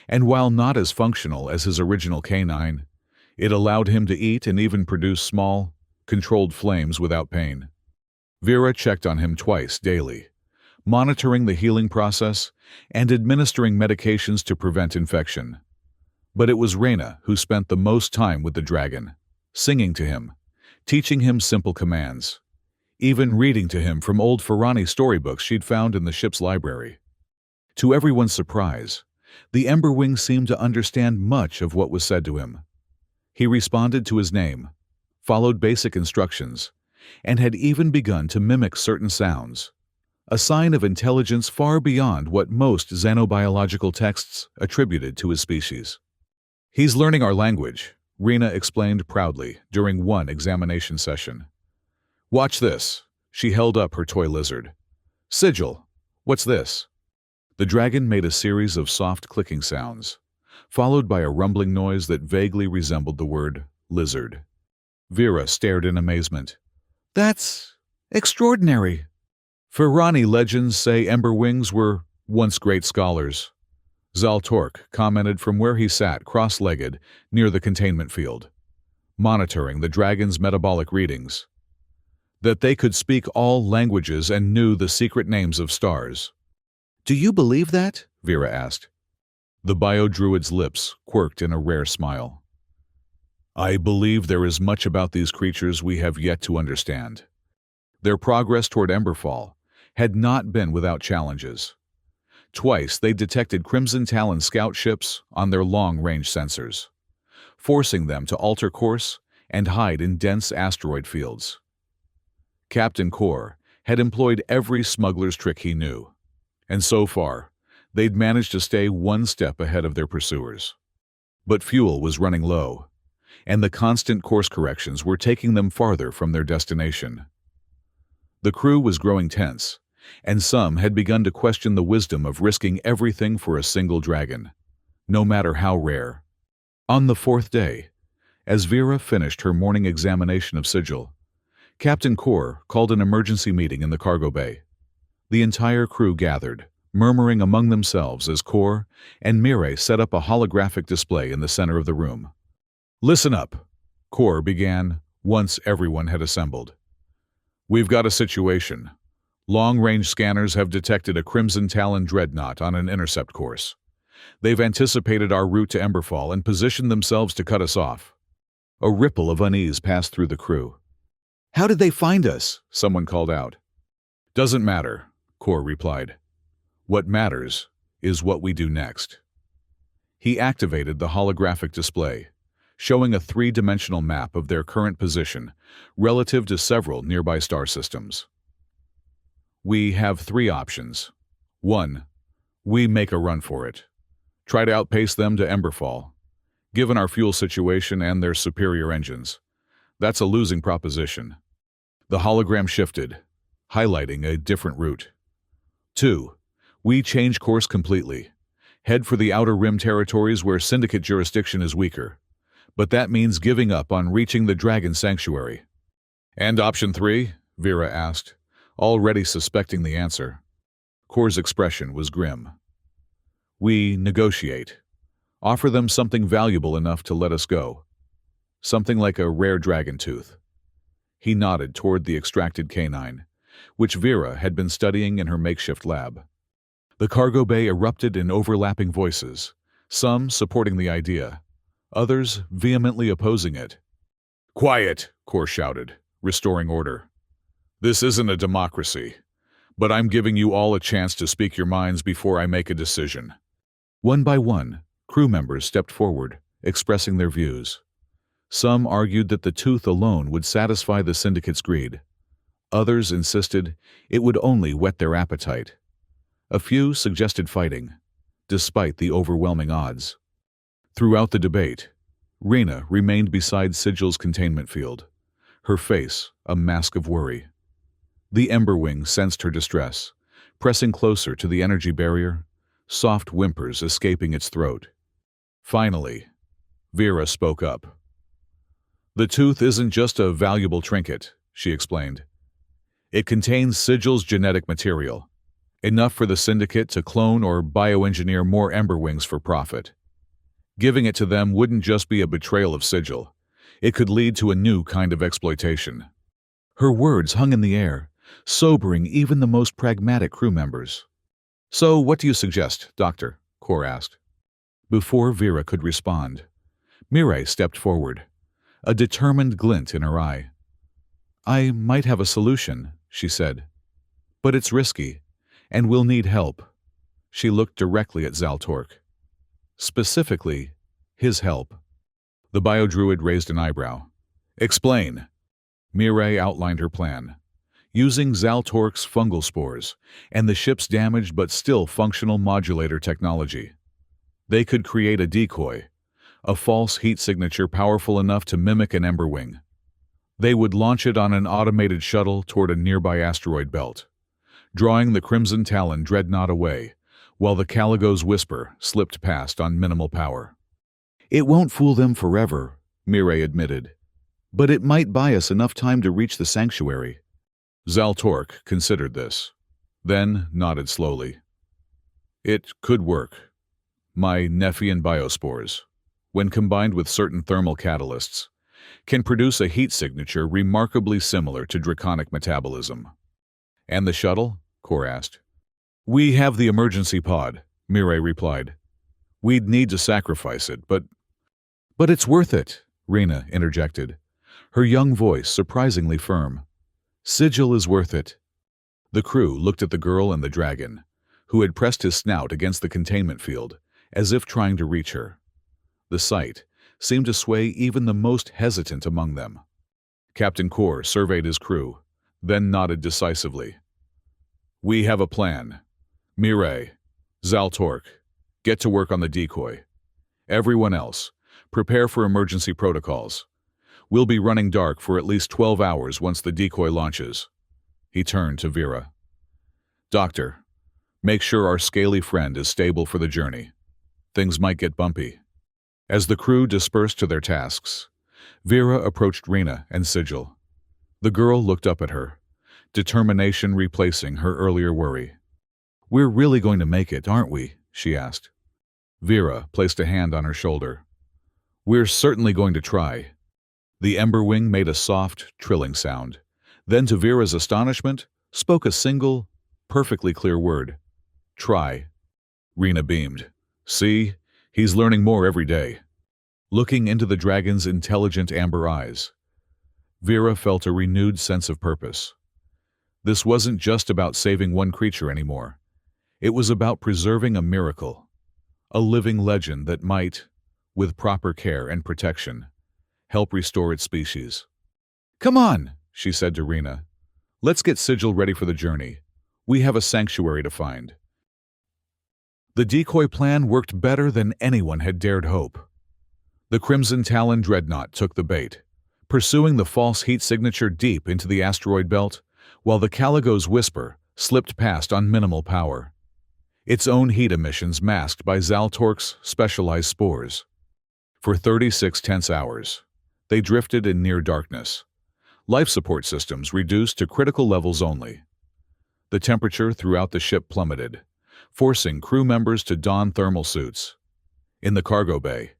and while not as functional as his original canine, it allowed him to eat and even produce small, controlled flames without pain. Vera checked on him twice daily, monitoring the healing process and administering medications to prevent infection. But it was Reyna who spent the most time with the dragon, singing to him, teaching him simple commands, even reading to him from old Ferrani storybooks she'd found in the ship's library. To everyone's surprise, the Emberwing seemed to understand much of what was said to him. He responded to his name, followed basic instructions, and had even begun to mimic certain sounds, a sign of intelligence far beyond what most xenobiological texts attributed to his species. "He's learning our language," Rena explained proudly during one examination session. "Watch this." She held up her toy lizard. "Sigil, what's this?" The dragon made a series of soft clicking sounds, followed by a rumbling noise that vaguely resembled the word lizard. Vera stared in amazement. "That's extraordinary." Ferrani legends say Emberwings were once great scholars. Zaltork commented from where he sat cross-legged near the containment field, monitoring the dragon's metabolic readings. That they could speak all languages and knew the secret names of stars. "Do you believe that?" Vera asked. The bio-druid's lips quirked in a rare smile. "I believe there is much about these creatures we have yet to understand." Their progress toward Emberfall had not been without challenges. Twice they detected Crimson Talon scout ships on their long-range sensors, forcing them to alter course and hide in dense asteroid fields. Captain Kor had employed every smuggler's trick he knew, and so far, they'd managed to stay one step ahead of their pursuers. But fuel was running low, and the constant course corrections were taking them farther from their destination. The crew was growing tense, and some had begun to question the wisdom of risking everything for a single dragon, no matter how rare. On the 4th day, as Vera finished her morning examination of Sigil, Captain Kor called an emergency meeting in the cargo bay. The entire crew gathered, murmuring among themselves as Kor and Mire set up a holographic display in the center of the room. "Listen up," Kor began once everyone had assembled. "We've got a situation. Long-range scanners have detected a Crimson Talon dreadnought on an intercept course. They've anticipated our route to Emberfall and positioned themselves to cut us off." A ripple of unease passed through the crew. "How did they find us?" someone called out. "Doesn't matter," Kor replied. "What matters is what we do next." He activated the holographic display, showing a 3-dimensional map of their current position relative to several nearby star systems. "We have 3 options. 1. We make a run for it. Try to outpace them to Emberfall. Given our fuel situation and their superior engines, that's a losing proposition." The hologram shifted, highlighting a different route. 2. We change course completely. Head for the Outer Rim territories where Syndicate jurisdiction is weaker. But that means giving up on reaching the Dragon Sanctuary. "And option 3? Vera asked, already suspecting the answer. Kor's expression was grim. "We negotiate. Offer them something valuable enough to let us go. Something like a rare dragon tooth." He nodded toward the extracted canine, which Vera had been studying in her makeshift lab. The cargo bay erupted in overlapping voices, some supporting the idea, others vehemently opposing it. "Quiet," Kor shouted, restoring order. "This isn't a democracy, but I'm giving you all a chance to speak your minds before I make a decision." One by one, crew members stepped forward, expressing their views. Some argued that the tooth alone would satisfy the syndicate's greed. Others insisted it would only whet their appetite. A few suggested fighting, despite the overwhelming odds. Throughout the debate, Rena remained beside Sigil's containment field, her face a mask of worry. The Emberwing sensed her distress, pressing closer to the energy barrier, soft whimpers escaping its throat. Finally, Vera spoke up. "The tooth isn't just a valuable trinket," she explained. "It contains Sigil's genetic material, enough for the Syndicate to clone or bioengineer more Emberwings for profit. Giving it to them wouldn't just be a betrayal of Sigil. It could lead to a new kind of exploitation." Her words hung in the air, sobering even the most pragmatic crew members. "So what do you suggest, Doctor?" Kor asked. Before Vera could respond, Mireille stepped forward, a determined glint in her eye. "I might have a solution," she said. "But it's risky, and we'll need help." She looked directly at Zaltork. Specifically, his help. The biodruid raised an eyebrow. "Explain." Mireille outlined her plan. Using Zaltork's fungal spores and the ship's damaged but still functional modulator technology, they could create a decoy, a false heat signature powerful enough to mimic an Emberwing. They would launch it on an automated shuttle toward a nearby asteroid belt, drawing the Crimson Talon dreadnought away, while the Caligo's Whisper slipped past on minimal power. "It won't fool them forever," Mireille admitted, "but it might buy us enough time to reach the sanctuary." Zaltork considered this, then nodded slowly. "It could work. My Nephian biospores, when combined with certain thermal catalysts, can produce a heat signature remarkably similar to draconic metabolism." "And the shuttle?" Kor asked. "We have the emergency pod," Mireille replied. "We'd need to sacrifice it, but it's worth it," Rena interjected, her young voice surprisingly firm. "Sigil is worth it." The crew looked at the girl and the dragon, who had pressed his snout against the containment field, as if trying to reach her. The sight seemed to sway even the most hesitant among them. Captain Kor surveyed his crew, then nodded decisively. "We have a plan. Mireille, Zaltork, get to work on the decoy. Everyone else, prepare for emergency protocols. We'll be running dark for at least 12 hours once the decoy launches." He turned to Vera. "Doctor, make sure our scaly friend is stable for the journey. Things might get bumpy." As the crew dispersed to their tasks, Vera approached Rena and Sigil. The girl looked up at her, determination replacing her earlier worry. "We're really going to make it, aren't we?" she asked. Vera placed a hand on her shoulder. "We're certainly going to try." The Emberwing made a soft, trilling sound, then to Vera's astonishment, spoke a single, perfectly clear word. "Try." Rena beamed. "See? He's learning more every day." Looking into the dragon's intelligent amber eyes, Vera felt a renewed sense of purpose. This wasn't just about saving one creature anymore. It was about preserving a miracle, a living legend that might, with proper care and protection, help restore its species. "Come on," she said to Rena. "Let's get Sigil ready for the journey. We have a sanctuary to find." The decoy plan worked better than anyone had dared hope. The Crimson Talon dreadnought took the bait, pursuing the false heat signature deep into the asteroid belt, while the Caligo's Whisper slipped past on minimal power, its own heat emissions masked by Zaltork's specialized spores. For 36 tense hours, they drifted in near darkness, life support systems reduced to critical levels only. The temperature throughout the ship plummeted, forcing crew members to don thermal suits. In the cargo bay,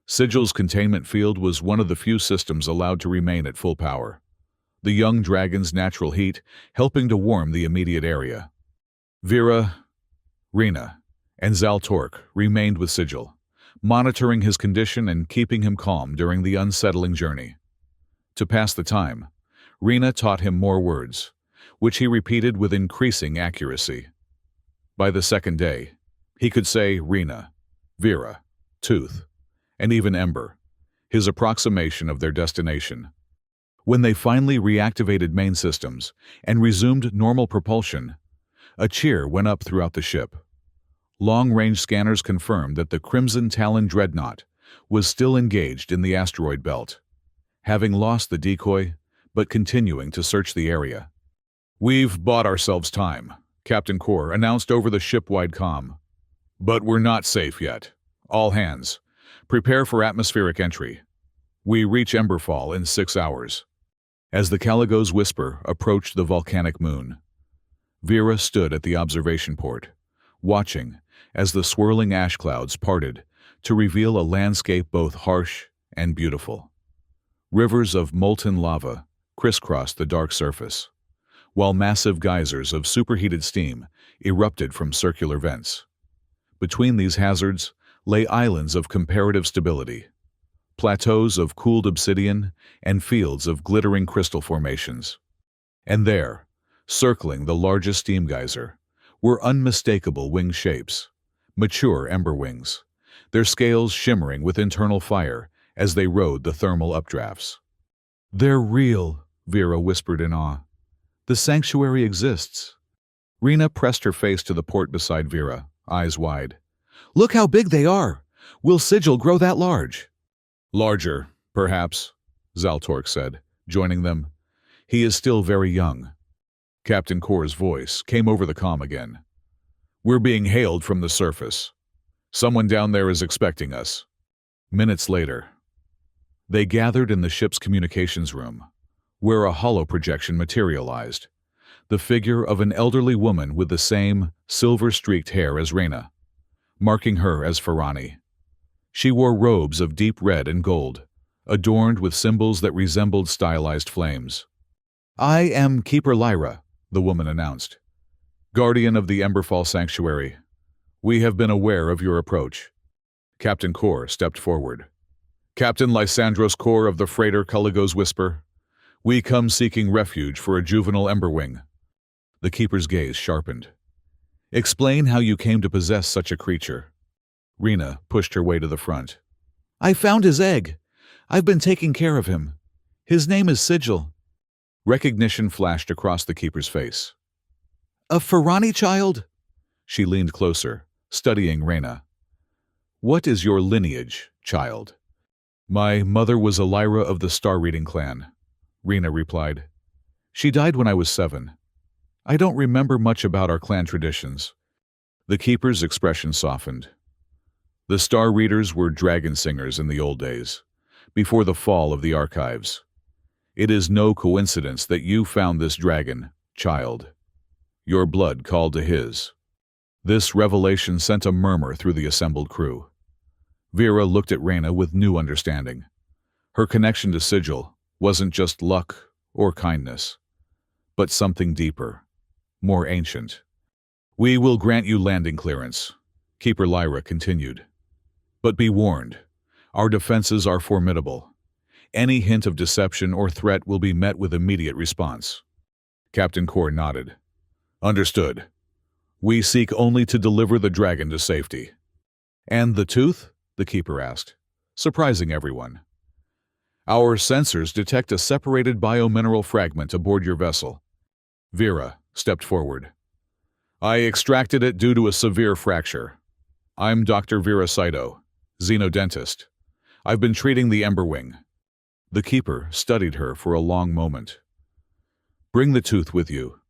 Sigil's containment field was one of the few systems allowed to remain at full power, the young dragon's natural heat helping to warm the immediate area. "Vera, Rena and Zaltork remained with Sigil, monitoring his condition and keeping him calm during the unsettling journey. To pass the time, Rena taught him more words, which he repeated with increasing accuracy. By the second day, he could say Rena, Vera, Tooth, and even Ember, his approximation of their destination. When they finally reactivated main systems and resumed normal propulsion, a cheer went up throughout the ship. Long-range scanners confirmed that the Crimson Talon dreadnought was still engaged in the asteroid belt, having lost the decoy but continuing to search the area. "We've bought ourselves time," Captain Core announced over the ship-wide comm. "But we're not safe yet. All hands, prepare for atmospheric entry. We reach Emberfall in 6 hours." As the Caligo's whisper approached the volcanic moon, Vera stood at the observation port, watching as the swirling ash clouds parted to reveal a landscape both harsh and beautiful. Rivers of molten lava crisscrossed the dark surface, while massive geysers of superheated steam erupted from circular vents. Between these hazards lay islands of comparative stability, plateaus of cooled obsidian, and fields of glittering crystal formations. And there, circling the largest steam geyser, were unmistakable wing shapes, mature ember wings, their scales shimmering with internal fire as they rode the thermal updrafts. "They're real," Vera whispered in awe. "The sanctuary exists." Rena pressed her face to the port beside Vera, eyes wide. "Look how big they are! Will Sigil grow that large?" "Larger, perhaps," Zaltork said, joining them. "He is still very young." Captain Core's voice came over the comm again. "We're being hailed from the surface. Someone down there is expecting us." Minutes later, they gathered in the ship's communications room, where a hollow projection materialized, the figure of an elderly woman with the same silver-streaked hair as Rena, marking her as Farani. She wore robes of deep red and gold, adorned with symbols that resembled stylized flames. "I am Keeper Lyra," the woman announced, "Guardian of the Emberfall Sanctuary. We have been aware of your approach." Captain Core stepped forward. "Captain Lysandros Core of the freighter Caligo's Whisper. We come seeking refuge for a juvenile Emberwing." The Keeper's gaze sharpened. "Explain how you came to possess such a creature." Rena pushed her way to the front. "I found his egg. I've been taking care of him. His name is Sigil." Recognition flashed across the Keeper's face. "A Farani child?" She leaned closer, studying Rena. "What is your lineage, child?" "My mother was a Lyra of the Star-Reading clan," Rena replied. "She died when I was 7. I don't remember much about our clan traditions." The Keeper's expression softened. "The Star Readers were dragon singers in the old days, before the fall of the archives. It is no coincidence that you found this dragon, child. Your blood called to his." This revelation sent a murmur through the assembled crew. Vera looked at Rena with new understanding. Her connection to Sigil wasn't just luck or kindness, but something deeper, more ancient. "We will grant you landing clearance," Keeper Lyra continued. "But be warned, our defenses are formidable. Any hint of deception or threat will be met with immediate response." Captain Core nodded. "Understood. We seek only to deliver the dragon to safety." "And the tooth?" the Keeper asked, surprising everyone. "Our sensors detect a separated biomineral fragment aboard your vessel." Vera stepped forward. "I extracted it due to a severe fracture. I'm Dr. Vera Saito, xenodentist. I've been treating the Emberwing." The Keeper studied her for a long moment. "Bring the tooth with you.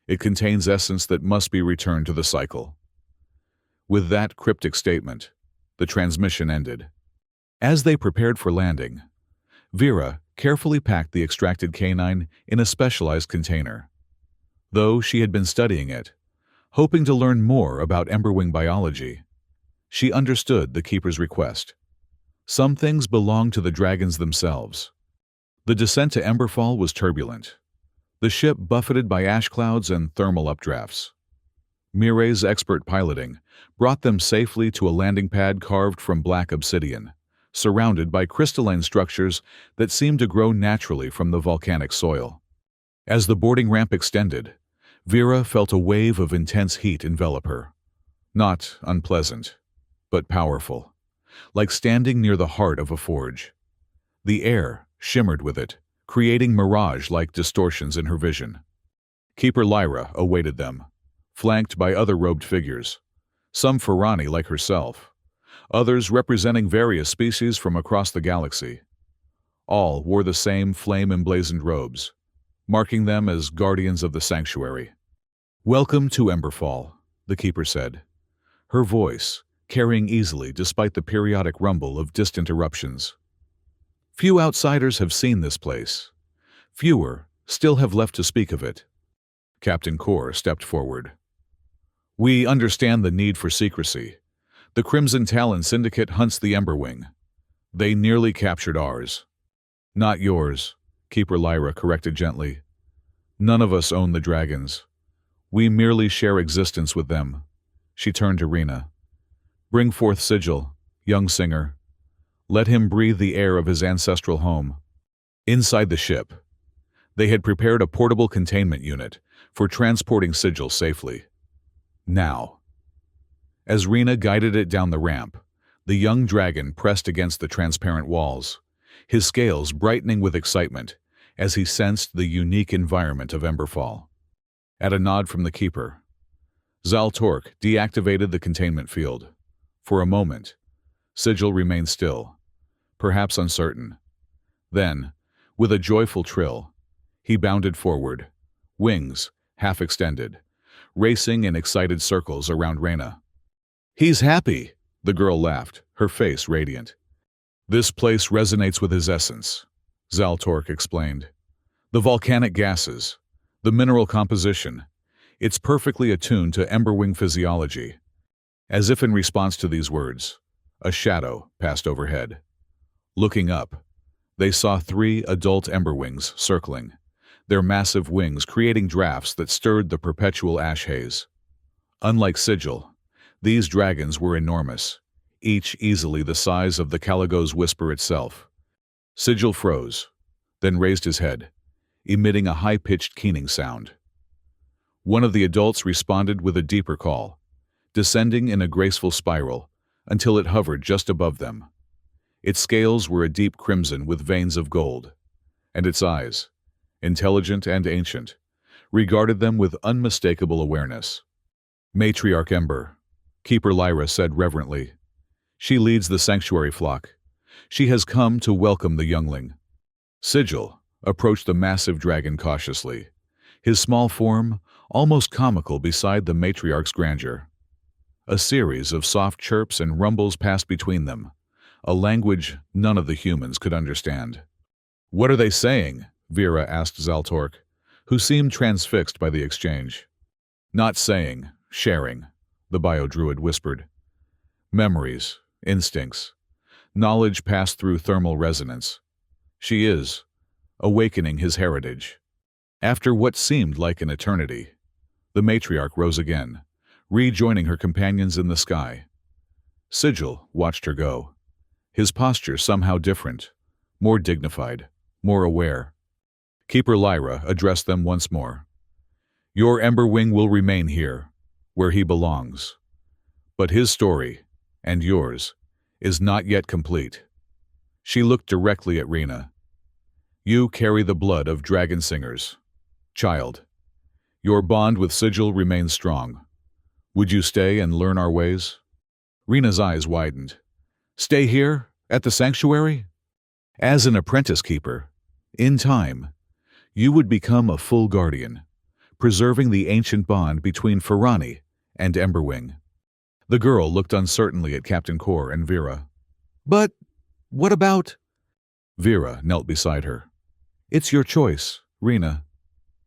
It contains essence that must be returned to the cycle." With that cryptic statement, the transmission ended. As they prepared for landing, Vera carefully packed the extracted canine in a specialized container. Though she had been studying it, hoping to learn more about Emberwing biology, she understood the Keeper's request. Some things belonged to the dragons themselves. The descent to Emberfall was turbulent, the ship buffeted by ash clouds and thermal updrafts. Mireille's expert piloting brought them safely to a landing pad carved from black obsidian, surrounded by crystalline structures that seemed to grow naturally from the volcanic soil. As the boarding ramp extended, Vera felt a wave of intense heat envelop her. Not unpleasant, but powerful, like standing near the heart of a forge. The air shimmered with it, creating mirage-like distortions in her vision. Keeper Lyra awaited them, flanked by other robed figures, some Ferrani like herself, others representing various species from across the galaxy. All wore the same flame-emblazoned robes, marking them as guardians of the sanctuary. "Welcome to Emberfall," the keeper said, her voice carrying easily despite the periodic rumble of distant eruptions. "Few outsiders have seen this place. Fewer still have left to speak of it." Captain Kor stepped forward. "We understand the need for secrecy. The Crimson Talon Syndicate hunts the Emberwing. They nearly captured ours." "Not yours," Keeper Lyra corrected gently. "None of us own the dragons. We merely share existence with them." She turned to Rena. "Bring forth Sigil, young singer. Let him breathe the air of his ancestral home." Inside the ship, they had prepared a portable containment unit for transporting Sigil safely. Now, as Rena guided it down the ramp, the young dragon pressed against the transparent walls, his scales brightening with excitement as he sensed the unique environment of Emberfall. At a nod from the keeper, Zaltork deactivated the containment field. For a moment, Sigil remained still, perhaps uncertain. Then, with a joyful trill, he bounded forward, wings half extended, racing in excited circles around Rena. "He's happy," the girl laughed, her face radiant. "This place resonates with his essence," Zaltork explained. "The volcanic gases, the mineral composition, it's perfectly attuned to Emberwing physiology." As if in response to these words, a shadow passed overhead. Looking up, they saw 3 adult Emberwings circling, their massive wings creating drafts that stirred the perpetual ash haze. Unlike Sigil, these dragons were enormous, each easily the size of the Caligo's whisper itself. Sigil froze, then raised his head, emitting a high-pitched keening sound. One of the adults responded with a deeper call, descending in a graceful spiral until it hovered just above them. Its scales were a deep crimson with veins of gold, and its eyes, intelligent and ancient, regarded them with unmistakable awareness. "Matriarch Ember," Keeper Lyra said reverently. "She leads the sanctuary flock. She has come to welcome the youngling." Sigil approached the massive dragon cautiously, his small form almost comical beside the matriarch's grandeur. A series of soft chirps and rumbles passed between them, a language none of the humans could understand. "What are they saying?" Vera asked Zaltork, who seemed transfixed by the exchange. "Not saying, sharing," the bio-druid whispered. "Memories, instincts, knowledge passed through thermal resonance. She is awakening his heritage." After what seemed like an eternity, the matriarch rose again, rejoining her companions in the sky. Sigil watched her go, his posture somehow different, more dignified, more aware. Keeper Lyra addressed them once more. "Your Emberwing will remain here, where he belongs. But his story, and yours, is not yet complete." She looked directly at Rena. "You carry the blood of dragon singers. Child, your bond with Sigil remains strong. Would you stay and learn our ways?" Rena's eyes widened. "Stay here, at the sanctuary?" "As an apprentice keeper, in time, you would become a full guardian, preserving the ancient bond between Ferrani and Emberwing." The girl looked uncertainly at Captain Kor and Vera. "But what about—" Vera knelt beside her. "It's your choice, Rena,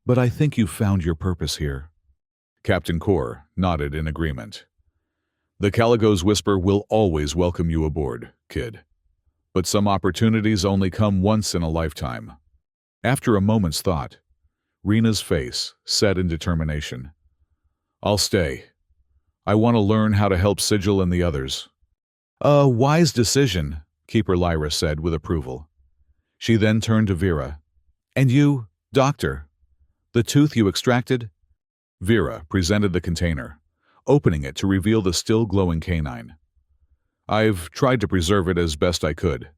but I think you've found your purpose here." Captain Kor nodded in agreement. "The Caligo's whisper will always welcome you aboard, kid. But some opportunities only come once in a lifetime." After a moment's thought, Rena's face set in determination. "I'll stay, I want to learn how to help Sigil and the others." "A wise decision," Keeper Lyra said with approval. She then turned to Vera. "And you, Doctor, the tooth you extracted?" Vera presented the container, opening it to reveal the still glowing canine. "I've tried to preserve it as best I could.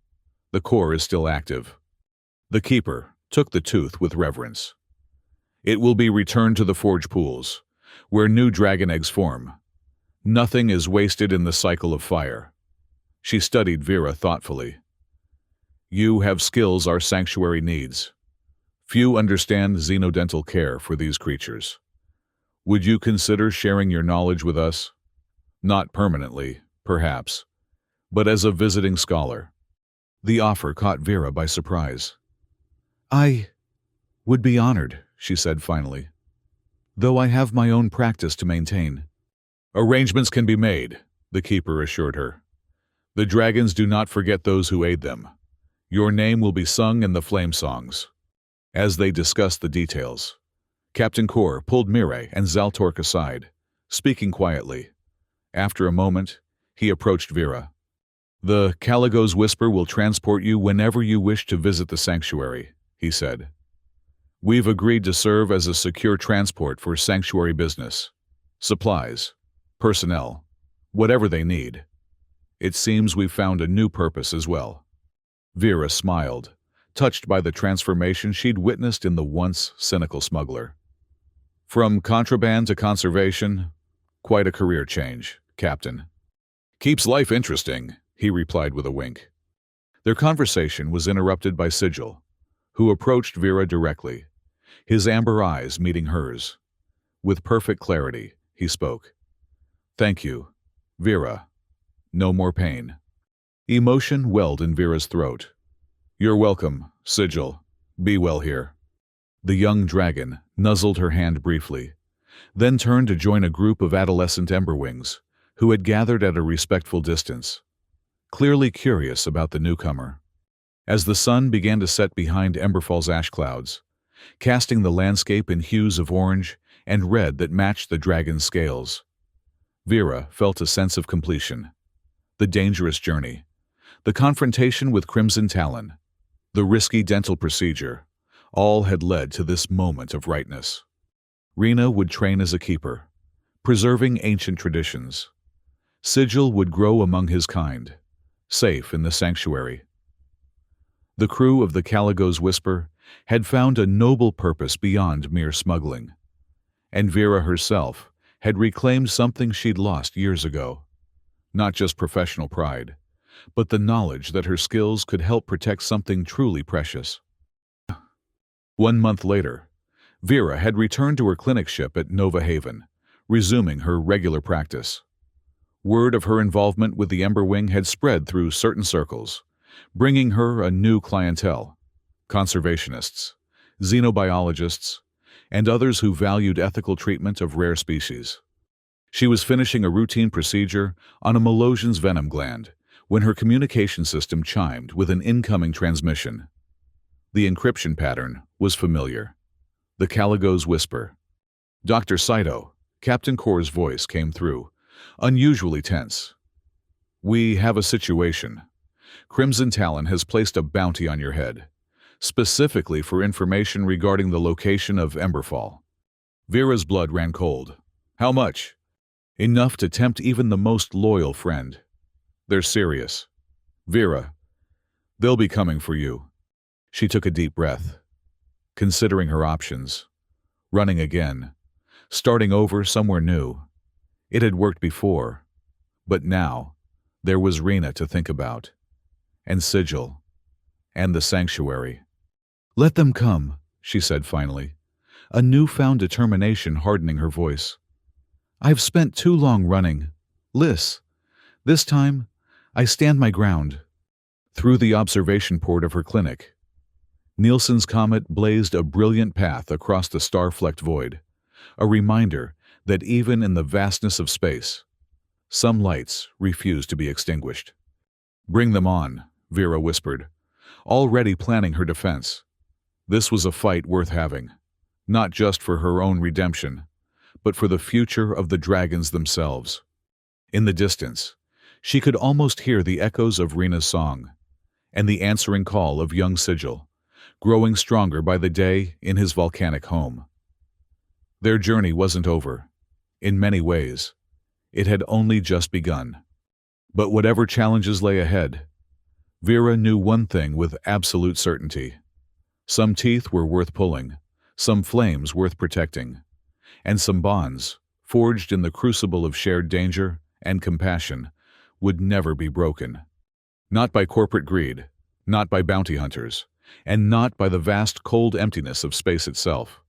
The core is still active." The Keeper took the tooth with reverence. "It will be returned to the forge pools, where new dragon eggs form. Nothing is wasted in the cycle of fire." She studied Vera thoughtfully. "You have skills our sanctuary needs. Few understand xenodental care for these creatures. Would you consider sharing your knowledge with us? Not permanently, perhaps, but as a visiting scholar." The offer caught Vera by surprise. "I would be honored," she said finally, "though I have my own practice to maintain." "Arrangements can be made," the Keeper assured her. "The dragons do not forget those who aid them. Your name will be sung in the flame songs." As they discussed the details, Captain Kor pulled Mireille and Zaltork aside, speaking quietly. After a moment, he approached Vera. "The Caligo's Whisper will transport you whenever you wish to visit the sanctuary," he said. "We've agreed to serve as a secure transport for sanctuary business, supplies, personnel, whatever they need. It seems we've found a new purpose as well." Vera smiled, touched by the transformation she'd witnessed in the once cynical smuggler. "From contraband to conservation, quite a career change, Captain." "Keeps life interesting," he replied with a wink. Their conversation was interrupted by Sigil, who approached Vera directly, his amber eyes meeting hers. With perfect clarity, he spoke. "Thank you, Vera. No more pain." Emotion welled in Vera's throat. "You're welcome, Sigil. Be well here." The young dragon nuzzled her hand briefly, then turned to join a group of adolescent Emberwings, who had gathered at a respectful distance, clearly curious about the newcomer. As the sun began to set behind Emberfall's ash clouds, casting the landscape in hues of orange and red that matched the dragon's scales, Vera felt a sense of completion. The dangerous journey, the confrontation with Crimson Talon, the risky dental procedure, all had led to this moment of rightness. Rena would train as a keeper, preserving ancient traditions. Sigil would grow among his kind, safe in the sanctuary. The crew of the Caligo's Whisper had found a noble purpose beyond mere smuggling, and Vera herself had reclaimed something she'd lost years ago. Not just professional pride, but the knowledge that her skills could help protect something truly precious. 1 month later, Vera had returned to her clinic ship at Nova Haven, resuming her regular practice. Word of her involvement with the Emberwing had spread through certain circles, bringing her a new clientele: conservationists, xenobiologists, and others who valued ethical treatment of rare species. She was finishing a routine procedure on a Melosian's venom gland when her communication system chimed with an incoming transmission. The encryption pattern was familiar. The Caligo's Whisper. "Dr. Saito," Captain Kor's voice came through, unusually tense. "We have a situation. Crimson Talon has placed a bounty on your head, specifically for information regarding the location of Emberfall." Vera's blood ran cold. "How much?" "Enough to tempt even the most loyal friend." "They're serious." "Vera, they'll be coming for you." She took a deep breath, considering her options. Running again, starting over somewhere new. It had worked before, but now there was Rena to think about, and Sigil, and the sanctuary. "Let them come," she said finally, a newfound determination hardening her voice. "I've spent too long running. Liss, this time, I stand my ground." Through the observation port of her clinic, Nielsen's comet blazed a brilliant path across the star-flecked void, a reminder that even in the vastness of space, some lights refuse to be extinguished. "Bring them on," Vera whispered, already planning her defense. This was a fight worth having, not just for her own redemption, but for the future of the dragons themselves. In the distance, she could almost hear the echoes of Rena's song, and the answering call of young Sigil, growing stronger by the day in his volcanic home. Their journey wasn't over. In many ways, it had only just begun. But whatever challenges lay ahead, Vera knew one thing with absolute certainty. Some teeth were worth pulling, some flames worth protecting, and some bonds, forged in the crucible of shared danger and compassion, would never be broken. Not by corporate greed, not by bounty hunters, and not by the vast cold emptiness of space itself.